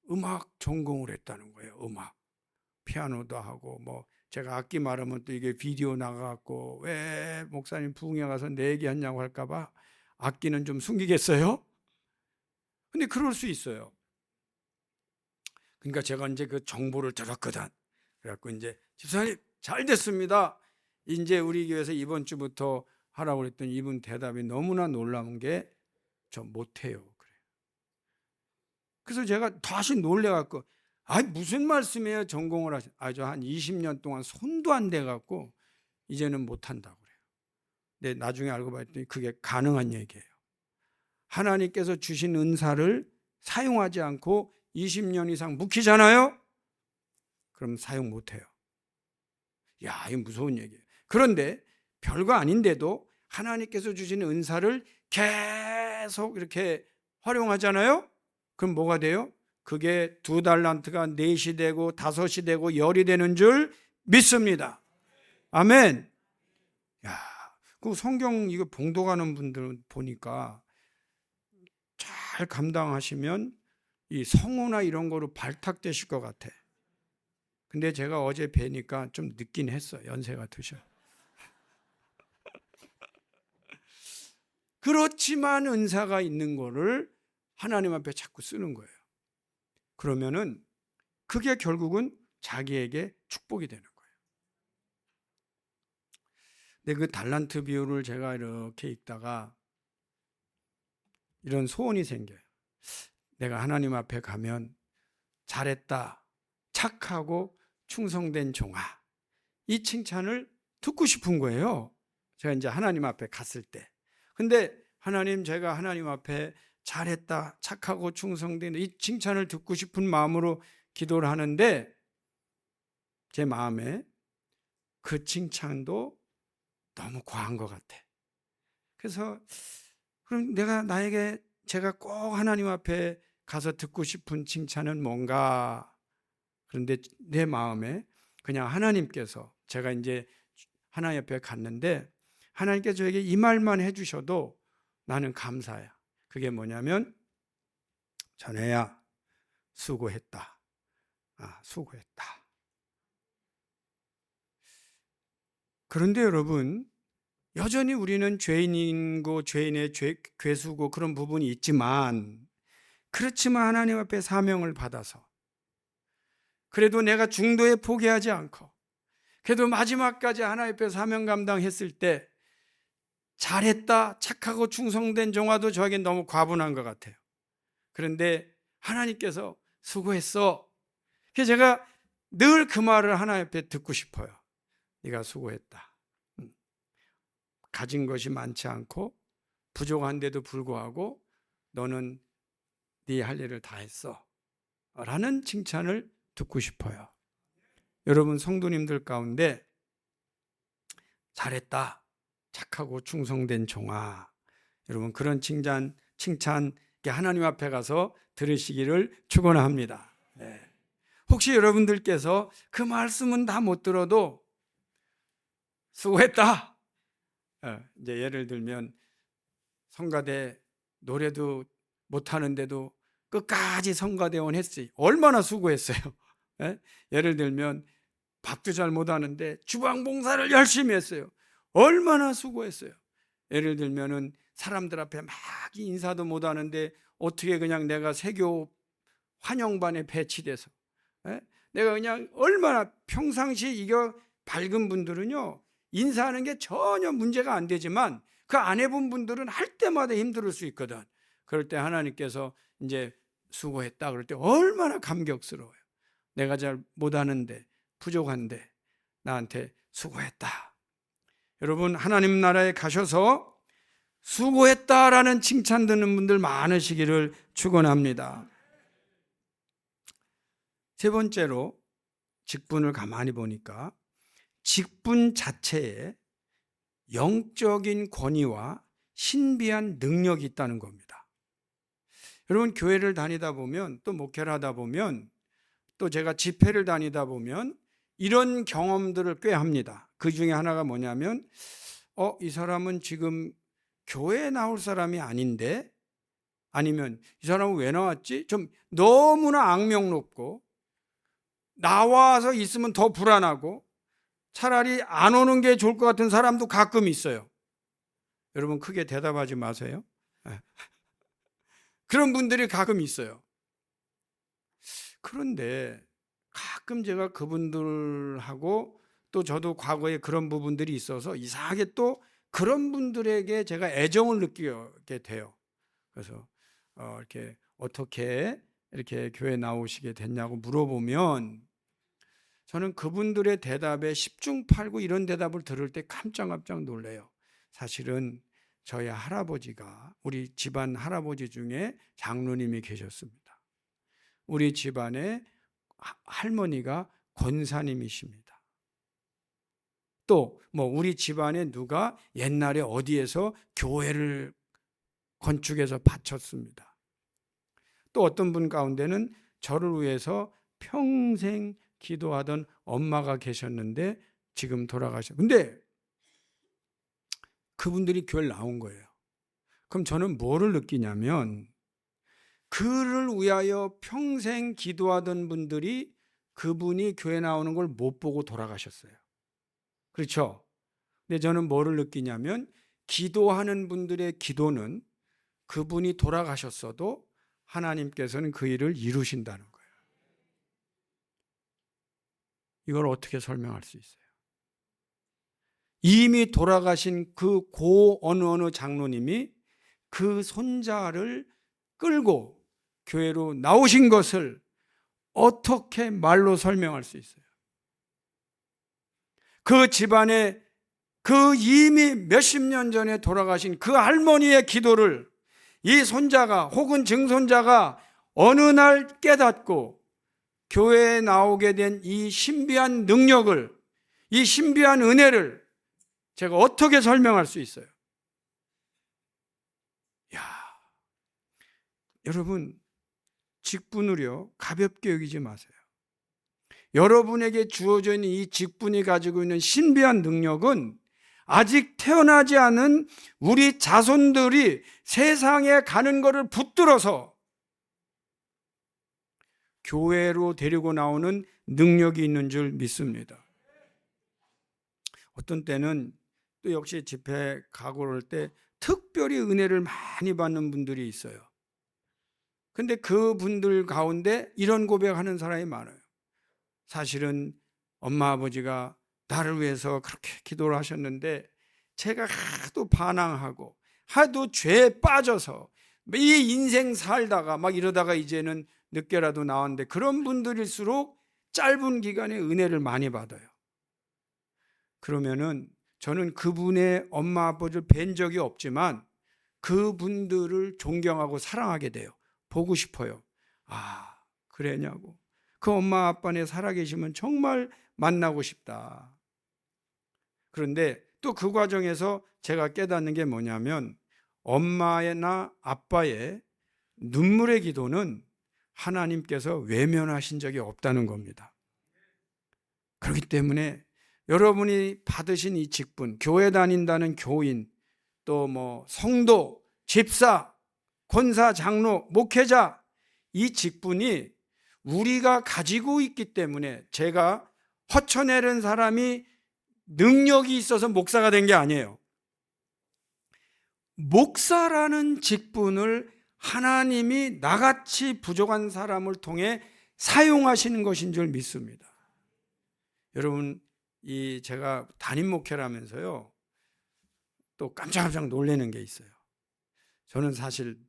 [SPEAKER 3] 음악 전공을 했다는 거예요. 음악. 피아노도 하고 제가 악기 말하면 또 이게 비디오 나가갖고 왜 목사님 부흥회 가서 내 얘기했냐고 할까봐 악기는 좀 숨기겠어요? 근데 그럴 수 있어요. 그러니까 제가 이제 그 정보를 들었거든. 그래갖고 이제 집사님 잘 됐습니다. 이제 우리 교회에서 이번 주부터 하라고 그랬더니 이분 대답이 너무나 놀라운 게 저 못해요. 그래. 그래서 제가 다시 놀래갖고 무슨 말씀이에요? 전공을 저 한 20년 동안 손도 안 대갖고 이제는 못한다고 그래요. 근데 나중에 알고 봤더니 그게 가능한 얘기예요. 하나님께서 주신 은사를 사용하지 않고 20년 이상 묵히잖아요? 그럼 사용 못해요. 야, 이거 무서운 얘기예요. 그런데 별거 아닌데도 하나님께서 주신 은사를 계속 이렇게 활용하잖아요? 그럼 뭐가 돼요? 그게 2달란트가 4이 되고 5이 되고 10이 되는 줄 믿습니다. 아멘. 야, 그 성경 이거 봉독하는 분들 보니까 잘 감당하시면 이 성호나 이런 거로 발탁되실 것 같아. 근데 제가 어제 뵈니까 좀 늦긴 했어. 연세가 드셔. 그렇지만 은사가 있는 거를 하나님 앞에 자꾸 쓰는 거예요. 그러면은 그게 결국은 자기에게 축복이 되는 거예요. 근데 그 달란트 비유를 제가 이렇게 읽다가 이런 소원이 생겨요. 내가 하나님 앞에 가면 잘했다, 착하고 충성된 종아, 이 칭찬을 듣고 싶은 거예요. 제가 이제 하나님 앞에 갔을 때. 근데 하나님, 제가 하나님 앞에 잘했다, 착하고 충성된, 이 칭찬을 듣고 싶은 마음으로 기도를 하는데 제 마음에 그 칭찬도 너무 과한 것 같아. 그래서 그럼 나에게 제가 꼭 하나님 앞에 가서 듣고 싶은 칭찬은 뭔가? 그런데 내 마음에 그냥 하나님께서, 제가 이제 하나님 앞에 갔는데 하나님께서 저에게 이 말만 해주셔도 나는 감사야. 그게 뭐냐면, 전혜야, 수고했다. 수고했다. 그런데 여러분, 여전히 우리는 죄인이고 죄인의 괴수고 그런 부분이 있지만, 그렇지만 하나님 앞에 사명을 받아서 그래도 내가 중도에 포기하지 않고 그래도 마지막까지 하나님 앞에 사명 감당했을 때 잘했다, 착하고 충성된 종아도 저에겐 너무 과분한 것 같아요. 그런데 하나님께서 수고했어. 그래서 제가 늘 그 말을 하나님 앞에 듣고 싶어요. 네가 수고했다. 가진 것이 많지 않고 부족한데도 불구하고 너는 네 할 일을 다 했어 라는 칭찬을 듣고 싶어요. 여러분 성도님들 가운데 잘했다, 착하고 충성된 종아, 여러분 그런 칭찬 하나님 앞에 가서 들으시기를 축원합니다. 네. 혹시 여러분들께서 그 말씀은 다 못 들어도 수고했다, 이제 예를 들면 성가대 노래도 못하는데도 끝까지 성가대원 했어요. 얼마나 수고했어요. 예를 들면 밥도 잘 못하는데 주방 봉사를 열심히 했어요. 얼마나 수고했어요. 예를 들면은 사람들 앞에 막 인사도 못하는데 어떻게 그냥 내가 세교 환영반에 배치돼서, 내가 그냥 얼마나, 평상시 이거 밝은 분들은요 인사하는 게 전혀 문제가 안 되지만 그 안 해본 분들은 할 때마다 힘들 수 있거든. 그럴 때 하나님께서 이제 수고했다 그럴 때 얼마나 감격스러워요. 내가 잘 못하는데 부족한데 나한테 수고했다. 여러분 하나님 나라에 가셔서 수고했다라는 칭찬 듣는 분들 많으시기를 축원합니다. 세 번째로 직분을 가만히 보니까 직분 자체에 영적인 권위와 신비한 능력이 있다는 겁니다. 여러분 교회를 다니다 보면, 또 목회를 하다 보면, 또 제가 집회를 다니다 보면 이런 경험들을 꽤 합니다. 그 중에 하나가 뭐냐면 이 사람은 지금 교회에 나올 사람이 아닌데, 아니면 이 사람은 왜 나왔지? 좀 너무나 악명 높고 나와서 있으면 더 불안하고 차라리 안 오는 게 좋을 것 같은 사람도 가끔 있어요. 여러분 크게 대답하지 마세요. 그런 분들이 가끔 있어요. 그런데 가끔 제가 그분들하고, 또 저도 과거에 그런 부분들이 있어서 이상하게 또 그런 분들에게 제가 애정을 느끼게 돼요. 그래서 이렇게 어떻게 이렇게 교회 나오시게 됐냐고 물어보면 저는 그분들의 대답에 10중 8구 이런 대답을 들을 때 깜짝 놀래요. 사실은 저희 할아버지가, 우리 집안 할아버지 중에 장로님이 계셨습니다. 우리 집안의 할머니가 권사님이십니다. 또 우리 집안에 누가 옛날에 어디에서 교회를 건축해서 바쳤습니다. 또 어떤 분 가운데는 저를 위해서 평생 기도하던 엄마가 계셨는데 지금 돌아가셨어요. 근데 그분들이 교회를 나온 거예요. 그럼 저는 뭐를 느끼냐면, 그를 위하여 평생 기도하던 분들이 그분이 교회 나오는 걸 못 보고 돌아가셨어요. 그렇죠? 근데 저는 뭐를 느끼냐면, 기도하는 분들의 기도는 그분이 돌아가셨어도 하나님께서는 그 일을 이루신다는 거예요. 이걸 어떻게 설명할 수 있어요? 이미 돌아가신 그 어느 장로님이 그 손자를 끌고 교회로 나오신 것을 어떻게 말로 설명할 수 있어요? 그 집안의 그 이미 몇십 년 전에 돌아가신 그 할머니의 기도를 이 손자가 혹은 증손자가 어느 날 깨닫고 교회에 나오게 된 이 신비한 능력을, 이 신비한 은혜를 제가 어떻게 설명할 수 있어요? 야, 여러분, 직분을요 가볍게 여기지 마세요. 여러분에게 주어져 있는 이 직분이 가지고 있는 신비한 능력은 아직 태어나지 않은 우리 자손들이 세상에 가는 것을 붙들어서 교회로 데리고 나오는 능력이 있는 줄 믿습니다. 어떤 때는 또 역시 집회 가고 그럴 때 특별히 은혜를 많이 받는 분들이 있어요. 근데 그분들 가운데 이런 고백하는 사람이 많아요. 사실은 엄마 아버지가 나를 위해서 그렇게 기도를 하셨는데 제가 하도 반항하고 하도 죄에 빠져서 이 인생 살다가 막 이러다가 이제는 늦게라도 나왔는데, 그런 분들일수록 짧은 기간에 은혜를 많이 받아요. 그러면은 저는 그분의 엄마 아버지를 뵌 적이 없지만 그분들을 존경하고 사랑하게 돼요. 보고 싶어요. 아, 그랬냐고. 그 엄마 아빠네 살아계시면 정말 만나고 싶다. 그런데 또 그 과정에서 제가 깨닫는 게 뭐냐면 엄마나 아빠의 눈물의 기도는 하나님께서 외면하신 적이 없다는 겁니다. 그렇기 때문에 여러분이 받으신 이 직분, 교회 다닌다는 교인, 또 뭐 성도, 집사, 권사, 장로, 목회자, 이 직분이 우리가 가지고 있기 때문에, 제가 허쳐내는 사람이 능력이 있어서 목사가 된 게 아니에요. 목사라는 직분을 하나님이 나같이 부족한 사람을 통해 사용하시는 것인 줄 믿습니다. 여러분, 이 제가 담임 목회라면서요 또 깜짝깜짝 놀라는 게 있어요. 저는 사실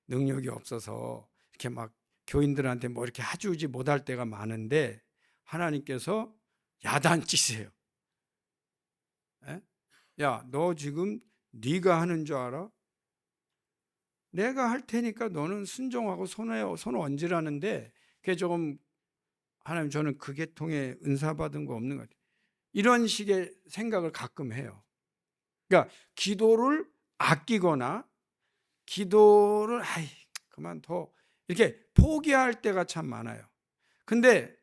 [SPEAKER 3] 능력이 없어서 이렇게 막 교인들한테 뭐 이렇게 해주지 못할 때가 많은데 하나님께서 야단치세요. 야, 너 지금 네가 하는 줄 알아? 내가 할 테니까 너는 순종하고 손을 얹으라는데, 그게 조금 하나님, 저는 그 계통에 은사 받은 거 없는 것 같아요. 이런 식의 생각을 가끔 해요. 그러니까 기도를 아끼거나 기도를 그만둬 이렇게 포기할 때가 참 많아요. 근데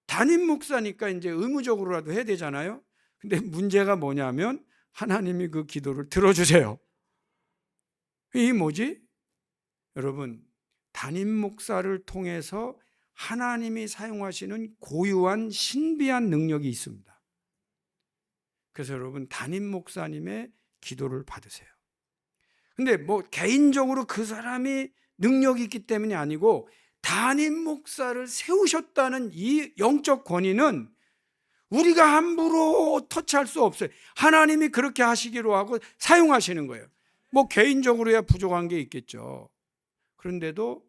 [SPEAKER 3] 담임 목사니까 이제 의무적으로라도 해야 되잖아요. 근데 문제가 뭐냐면 하나님이 그 기도를 들어주세요. 이게 뭐지? 여러분, 담임 목사를 통해서 하나님이 사용하시는 고유한 신비한 능력이 있습니다. 그래서 여러분, 담임 목사님의 기도를 받으세요. 근데 뭐 개인적으로 그 사람이 능력이 있기 때문이 아니고 담임 목사를 세우셨다는 이 영적 권위는 우리가 함부로 터치할 수 없어요. 하나님이 그렇게 하시기로 하고 사용하시는 거예요. 뭐 개인적으로야 부족한 게 있겠죠. 그런데도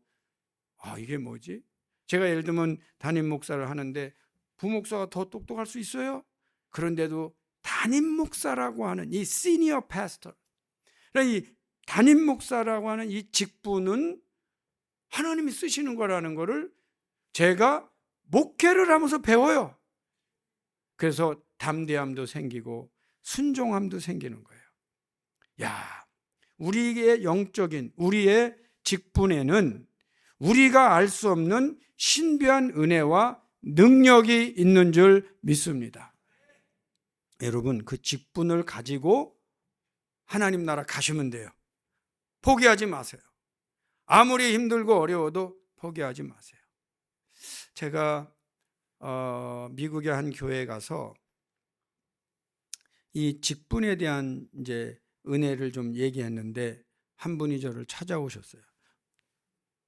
[SPEAKER 3] 이게 뭐지? 제가 예를 들면 담임 목사를 하는데 부목사가 더 똑똑할 수 있어요? 그런데도 담임 목사라고 하는 이 시니어 패스터, 이 담임 목사라고 하는 이 직분은 하나님이 쓰시는 거라는 거를 제가 목회를 하면서 배워요. 그래서 담대함도 생기고 순종함도 생기는 거예요. 야, 우리의 영적인 우리의 직분에는 우리가 알 수 없는 신비한 은혜와 능력이 있는 줄 믿습니다. 여러분, 그 직분을 가지고 하나님 나라 가시면 돼요. 포기하지 마세요. 아무리 힘들고 어려워도 포기하지 마세요. 제가 미국의 한 교회에 가서 이 직분에 대한 이제 은혜를 좀 얘기했는데 한 분이 저를 찾아오셨어요.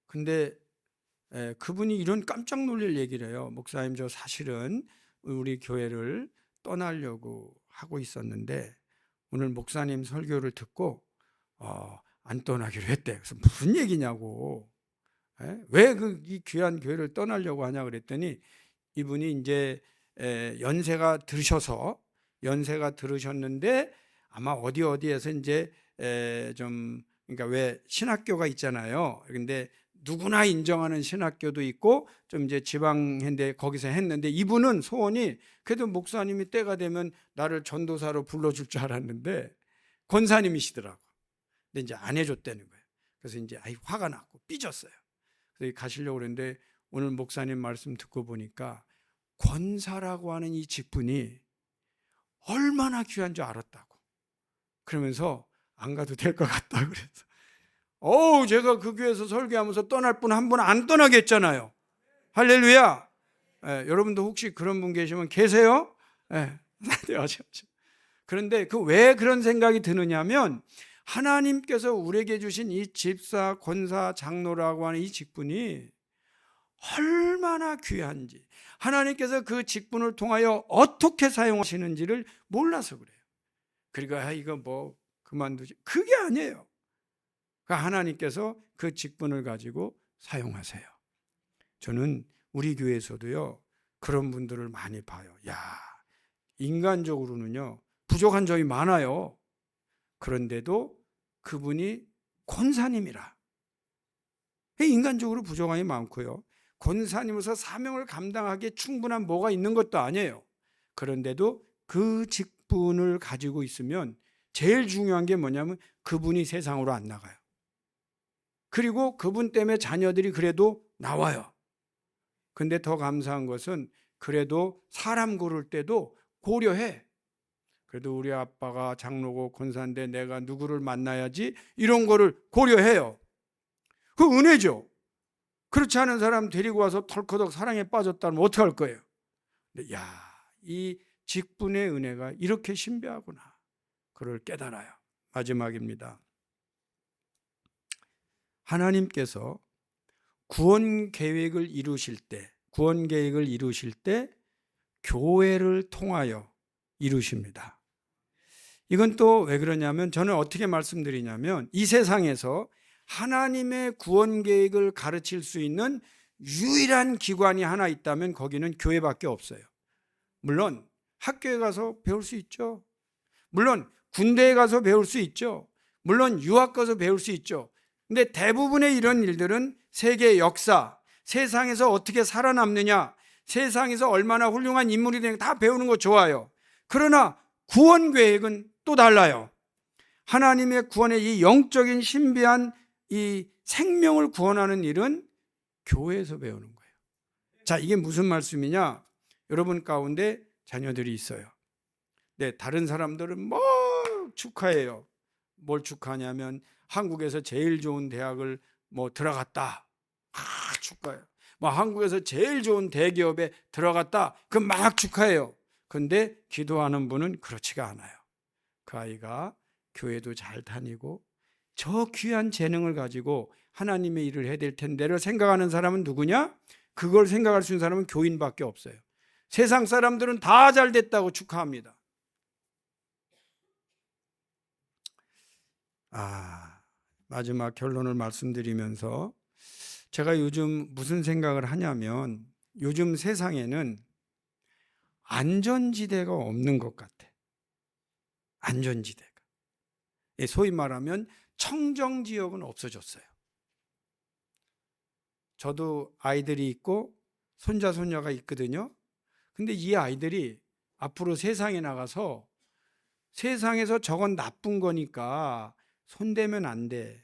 [SPEAKER 3] 근데 그분이 이런 깜짝 놀랄 얘기를 해요. 목사님, 저 사실은 우리 교회를 떠나려고 하고 있었는데 오늘 목사님 설교를 듣고 안 떠나기로 했대. 그래서 무슨 얘기냐고. 왜 이 귀한 교회를 떠나려고 하냐 그랬더니 이분이 이제 연세가 들으셔서 연세가 들으셨는데 아마 어디에서 이제 좀 그러니까 왜 신학교가 있잖아요. 근데 누구나 인정하는 신학교도 있고 좀 이제 지방인데 거기서 했는데 이분은 소원이 그래도 목사님이 때가 되면 나를 전도사로 불러줄 줄 알았는데 권사님이시더라고. 근데 이제 안 해줬다는 거예요. 그래서 이제 화가 났고 삐졌어요. 그래서 가시려고 그랬는데 오늘 목사님 말씀 듣고 보니까 권사라고 하는 이 직분이 얼마나 귀한 줄 알았다고. 그러면서 안 가도 될 것 같다 그래서 제가 그 교회에서 설교하면서 떠날 분 한 분 안 떠나게 했잖아요. 할렐루야. 여러분도 혹시 그런 분 계시면 계세요? 그런데 왜 그런 생각이 드느냐면 하나님께서 우리에게 주신 이 집사, 권사, 장로라고 하는 이 직분이 얼마나 귀한지, 하나님께서 그 직분을 통하여 어떻게 사용하시는지를 몰라서 그래요. 그리고 이거 뭐 그만두지, 그게 아니에요. 하나님께서 그 직분을 가지고 사용하세요. 저는 우리 교회에서도요 그런 분들을 많이 봐요. 인간적으로는요 부족한 점이 많아요. 그런데도 그분이 권사님이라 인간적으로 부족함이 많고요, 권사님으로서 사명을 감당하기에 충분한 뭐가 있는 것도 아니에요. 그런데도 그 직분을 가지고 있으면 제일 중요한 게 뭐냐면 그분이 세상으로 안 나가요. 그리고 그분 때문에 자녀들이 그래도 나와요. 근데 더 감사한 것은 그래도 사람 고를 때도 고려해. 그래도 우리 아빠가 장로고 권사인데 내가 누구를 만나야지, 이런 거를 고려해요. 그 은혜죠. 그렇지 않은 사람 데리고 와서 털커덕 사랑에 빠졌다면 어떡할 거예요? 근데 이 직분의 은혜가 이렇게 신비하구나, 그걸 깨달아요. 마지막입니다. 하나님께서 구원 계획을 이루실 때 교회를 통하여 이루십니다. 이건 또 왜 그러냐면, 저는 어떻게 말씀드리냐면, 이 세상에서 하나님의 구원 계획을 가르칠 수 있는 유일한 기관이 하나 있다면 거기는 교회밖에 없어요. 물론 학교에 가서 배울 수 있죠. 물론 군대에 가서 배울 수 있죠. 물론 유학 가서 배울 수 있죠. 근데 대부분의 이런 일들은 세계 역사, 세상에서 어떻게 살아남느냐, 세상에서 얼마나 훌륭한 인물이 되는가 다 배우는 거 좋아요. 그러나 구원 계획은 또 달라요. 하나님의 구원의 이 영적인 신비한 이 생명을 구원하는 일은 교회에서 배우는 거예요. 자, 이게 무슨 말씀이냐? 여러분 가운데 자녀들이 있어요. 네, 다른 사람들은 뭐 축하해요. 뭘 축하하냐면 한국에서 제일 좋은 대학을 뭐 들어갔다. 축하해요. 뭐 한국에서 제일 좋은 대기업에 들어갔다. 그 막 축하해요. 근데 기도하는 분은 그렇지가 않아요. 그 아이가 교회도 잘 다니고 저 귀한 재능을 가지고 하나님의 일을 해야 될 텐데를 생각하는 사람은 누구냐? 그걸 생각할 수 있는 사람은 교인밖에 없어요. 세상 사람들은 다 잘 됐다고 축하합니다. 마지막 결론을 말씀드리면서 제가 요즘 무슨 생각을 하냐면, 요즘 세상에는 안전지대가 없는 것 같아. 안전지대가. 소위 말하면 청정지역은 없어졌어요. 저도 아이들이 있고 손자 손녀가 있거든요. 근데 이 아이들이 앞으로 세상에 나가서 세상에서 저건 나쁜 거니까 손대면 안 돼,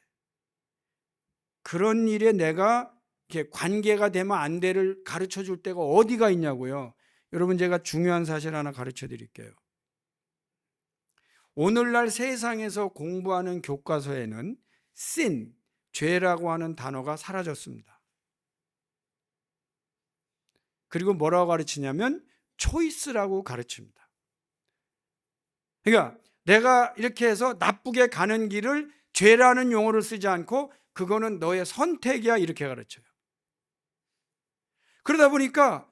[SPEAKER 3] 그런 일에 내가 이렇게 관계가 되면 안 돼를 가르쳐 줄 때가 어디가 있냐고요. 여러분, 제가 중요한 사실 하나 가르쳐 드릴게요. 오늘날 세상에서 공부하는 교과서에는 sin, 죄라고 하는 단어가 사라졌습니다. 그리고 뭐라고 가르치냐면 초이스라고 가르칩니다. 그러니까 내가 이렇게 해서 나쁘게 가는 길을 죄라는 용어를 쓰지 않고 그거는 너의 선택이야, 이렇게 가르쳐요. 그러다 보니까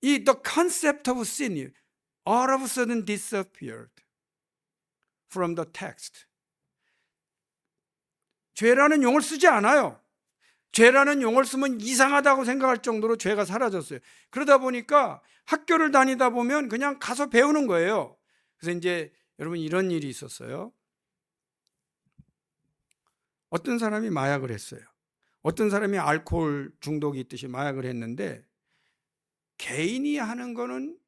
[SPEAKER 3] the concept of sin all of a sudden disappeared from the text. 죄라는 용어를 쓰지 않아요. 죄라는 용어를 쓰면 이상하다고 생각할 정도로 죄가 사라졌어요. 그러다 보니까 학교를 다니다 보면 그냥 가서 배우는 거예요. 그래서 이제 여러분 이런 일이 있었어요. 어떤 사람이 마약을 했어요. 어떤 사람이 알코올 중독이 있듯이 마약을 했는데 개인이 하는 거는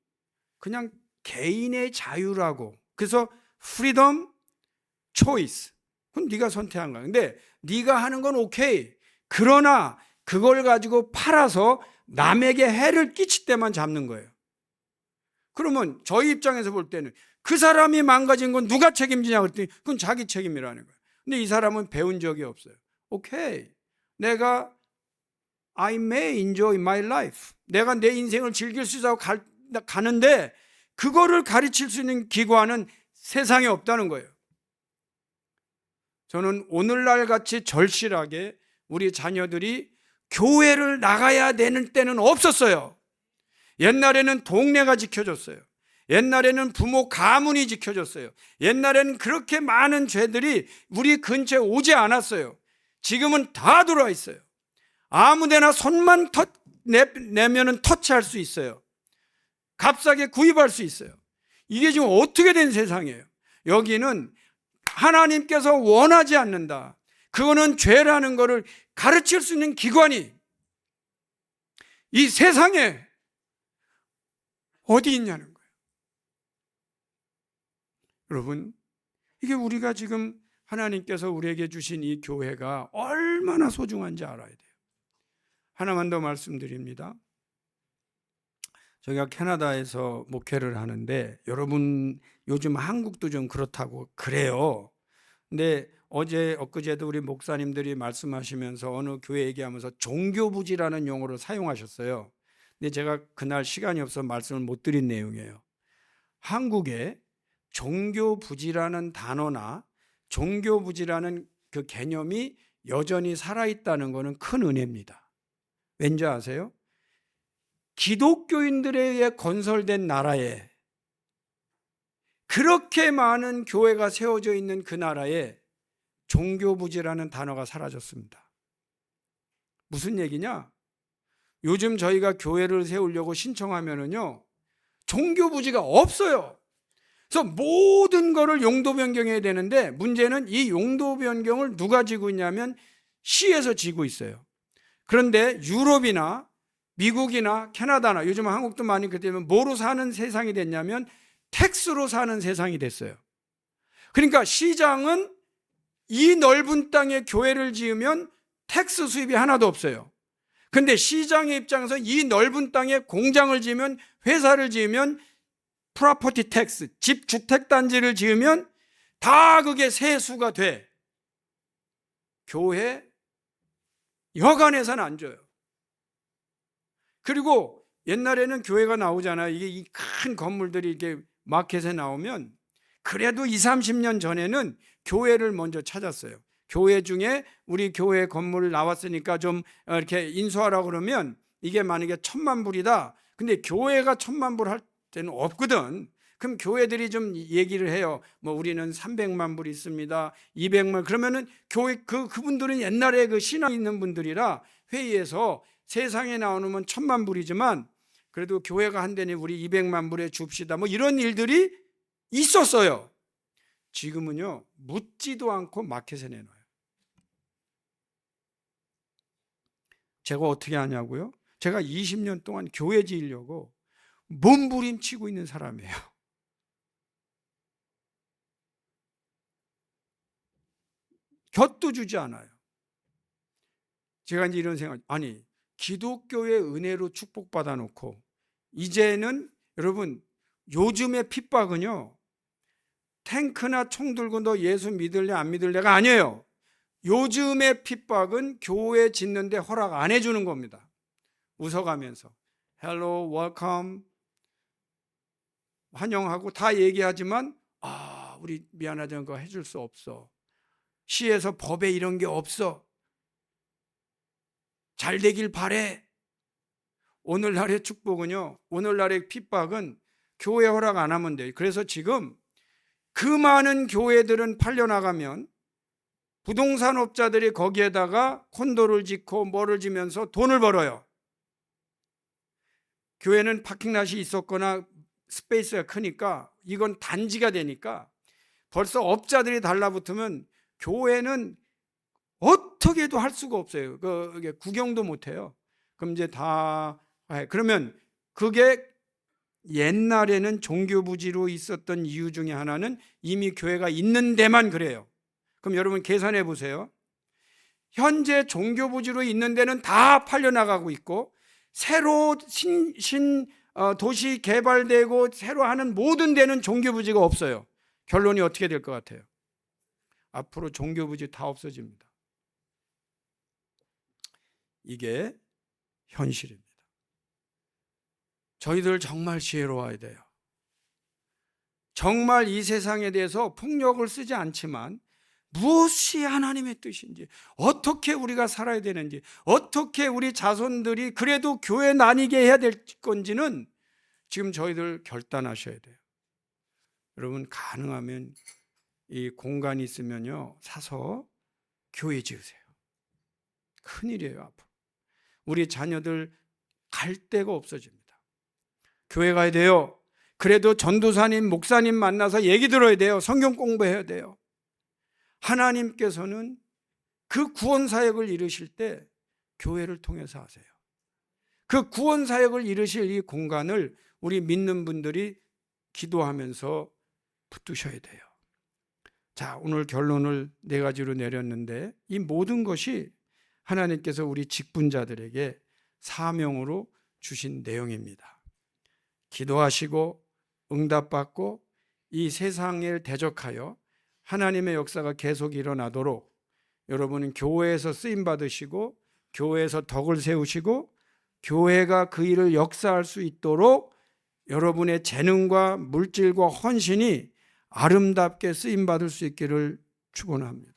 [SPEAKER 3] 그냥 개인의 자유라고. 그래서 프리덤 초이스. 그건 네가 선택한 거야. 근데 네가 하는 건 오케이. 그러나 그걸 가지고 팔아서 남에게 해를 끼칠 때만 잡는 거예요. 그러면 저희 입장에서 볼 때는 그 사람이 망가진 건 누가 책임지냐 그랬더니 그건 자기 책임이라는 거예요. 근데 이 사람은 배운 적이 없어요. 오케이. 내가 I may enjoy my life. 내가 내 인생을 즐길 수 있다고 가는데 그거를 가르칠 수 있는 기관은 세상에 없다는 거예요. 저는 오늘날 같이 절실하게 우리 자녀들이 교회를 나가야 되는 때는 없었어요. 옛날에는 동네가 지켜줬어요. 옛날에는 부모 가문이 지켜줬어요. 옛날에는 그렇게 많은 죄들이 우리 근처에 오지 않았어요. 지금은 다 들어와 있어요. 아무데나 손만 내면은 터치할 수 있어요. 값싸게 구입할 수 있어요. 이게 지금 어떻게 된 세상이에요? 여기는 하나님께서 원하지 않는다. 그거는 죄라는 것을 가르칠 수 있는 기관이 이 세상에 어디 있냐는 거예요. 여러분, 이게 우리가 지금 하나님께서 우리에게 주신 이 교회가 얼마나 소중한지 알아야 돼요. 하나만 더 말씀드립니다. 저희가 캐나다에서 목회를 하는데 여러분 요즘 한국도 좀 그렇다고 그래요. 근데 어제 엊그제도 우리 목사님들이 말씀하시면서 어느 교회 얘기하면서 종교부지라는 용어를 사용하셨어요. 근데 제가 그날 시간이 없어서 말씀을 못 드린 내용이에요. 한국에 종교부지라는 단어나 종교부지라는 그 개념이 여전히 살아있다는 것은 큰 은혜입니다. 왠지 아세요? 기독교인들에 의해 건설된 나라에 그렇게 많은 교회가 세워져 있는 그 나라에 종교부지라는 단어가 사라졌습니다. 무슨 얘기냐? 요즘 저희가 교회를 세우려고 신청하면은요, 종교부지가 없어요. 그래서 모든 거를 용도 변경해야 되는데 문제는 이 용도 변경을 누가 지고 있냐면 시에서 지고 있어요. 그런데 유럽이나 미국이나 캐나다나 요즘 한국도 많이 그렇게 되면 뭐로 사는 세상이 됐냐면 텍스로 사는 세상이 됐어요. 그러니까 시장은 이 넓은 땅에 교회를 지으면 텍스 수입이 하나도 없어요. 근데 시장의 입장에서 이 넓은 땅에 공장을 지으면, 회사를 지으면 프로퍼티 텍스, 집 주택 단지를 지으면 다 그게 세수가 돼. 교회 여간에서는 안 줘요. 그리고 옛날에는 교회가 나오잖아요. 이게 이 큰 건물들이 이렇게 마켓에 나오면 그래도 20, 30년 전에는 교회를 먼저 찾았어요. 교회 중에 우리 교회 건물 나왔으니까 좀 이렇게 인수하라고 그러면 이게 만약에 1,000만 불이다. 근데 교회가 1,000만 불 할 때는 없거든. 그럼 교회들이 좀 얘기를 해요. 뭐 우리는 300만 불 있습니다. 200만. 그러면은 교회 그분들은 옛날에 그 신앙 있는 분들이라 회의에서 세상에 나오면 1,000만 불이지만 그래도 교회가 한대니 우리 200만 불에 줍시다. 뭐 이런 일들이 있었어요. 지금은요, 묻지도 않고 마켓에 내놔요. 제가 어떻게 하냐고요? 제가 20년 동안 교회 지으려고 몸부림치고 있는 사람이에요. 곁도 주지 않아요. 제가 이제 이런 생각, 아니 기독교의 은혜로 축복받아 놓고 이제는 여러분 요즘의 핍박은요, 탱크나 총 들고 너 예수 믿을래 안 믿을래가 아니에요. 요즘의 핍박은 교회 짓는데 허락 안 해주는 겁니다. 웃어가면서 Hello, welcome 환영하고 다 얘기하지만 우리 미안하지만 그거 해줄 수 없어. 시에서 법에 이런 게 없어. 잘 되길 바래. 오늘날의 축복은요, 오늘날의 핍박은 교회 허락 안 하면 돼요. 그래서 지금 그 많은 교회들은 팔려나가면 부동산 업자들이 거기에다가 콘도를 짓고 뭐를 지면서 돈을 벌어요. 교회는 파킹랏이 있었거나 스페이스가 크니까 이건 단지가 되니까 벌써 업자들이 달라붙으면 교회는 어떻게 해도 할 수가 없어요. 그게 구경도 못 해요. 그럼 이제 그러면 그게 옛날에는 종교부지로 있었던 이유 중에 하나는 이미 교회가 있는 데만 그래요. 그럼 여러분 계산해 보세요. 현재 종교부지로 있는 데는 다 팔려나가고 있고 새로 도시 개발되고 새로 하는 모든 데는 종교부지가 없어요. 결론이 어떻게 될 것 같아요? 앞으로 종교부지 다 없어집니다. 이게 현실입니다. 저희들 정말 지혜로워야 돼요. 정말 이 세상에 대해서 폭력을 쓰지 않지만 무엇이 하나님의 뜻인지, 어떻게 우리가 살아야 되는지, 어떻게 우리 자손들이 그래도 교회 나뉘게 해야 될 건지는 지금 저희들 결단하셔야 돼요. 여러분 가능하면 이 공간이 있으면요 사서 교회 지으세요. 큰일이에요. 앞으로 우리 자녀들 갈 데가 없어집니다. 교회 가야 돼요. 그래도 전도사님, 목사님 만나서 얘기 들어야 돼요. 성경 공부해야 돼요. 하나님께서는 그 구원 사역을 이루실 때 교회를 통해서 하세요. 그 구원 사역을 이루실 이 공간을 우리 믿는 분들이 기도하면서 붙드셔야 돼요. 자, 오늘 결론을 4가지로 내렸는데 이 모든 것이 하나님께서 우리 직분자들에게 사명으로 주신 내용입니다. 기도하시고 응답받고 이 세상을 대적하여 하나님의 역사가 계속 일어나도록 여러분은 교회에서 쓰임 받으시고 교회에서 덕을 세우시고 교회가 그 일을 역사할 수 있도록 여러분의 재능과 물질과 헌신이 아름답게 쓰임 받을 수 있기를 축원합니다.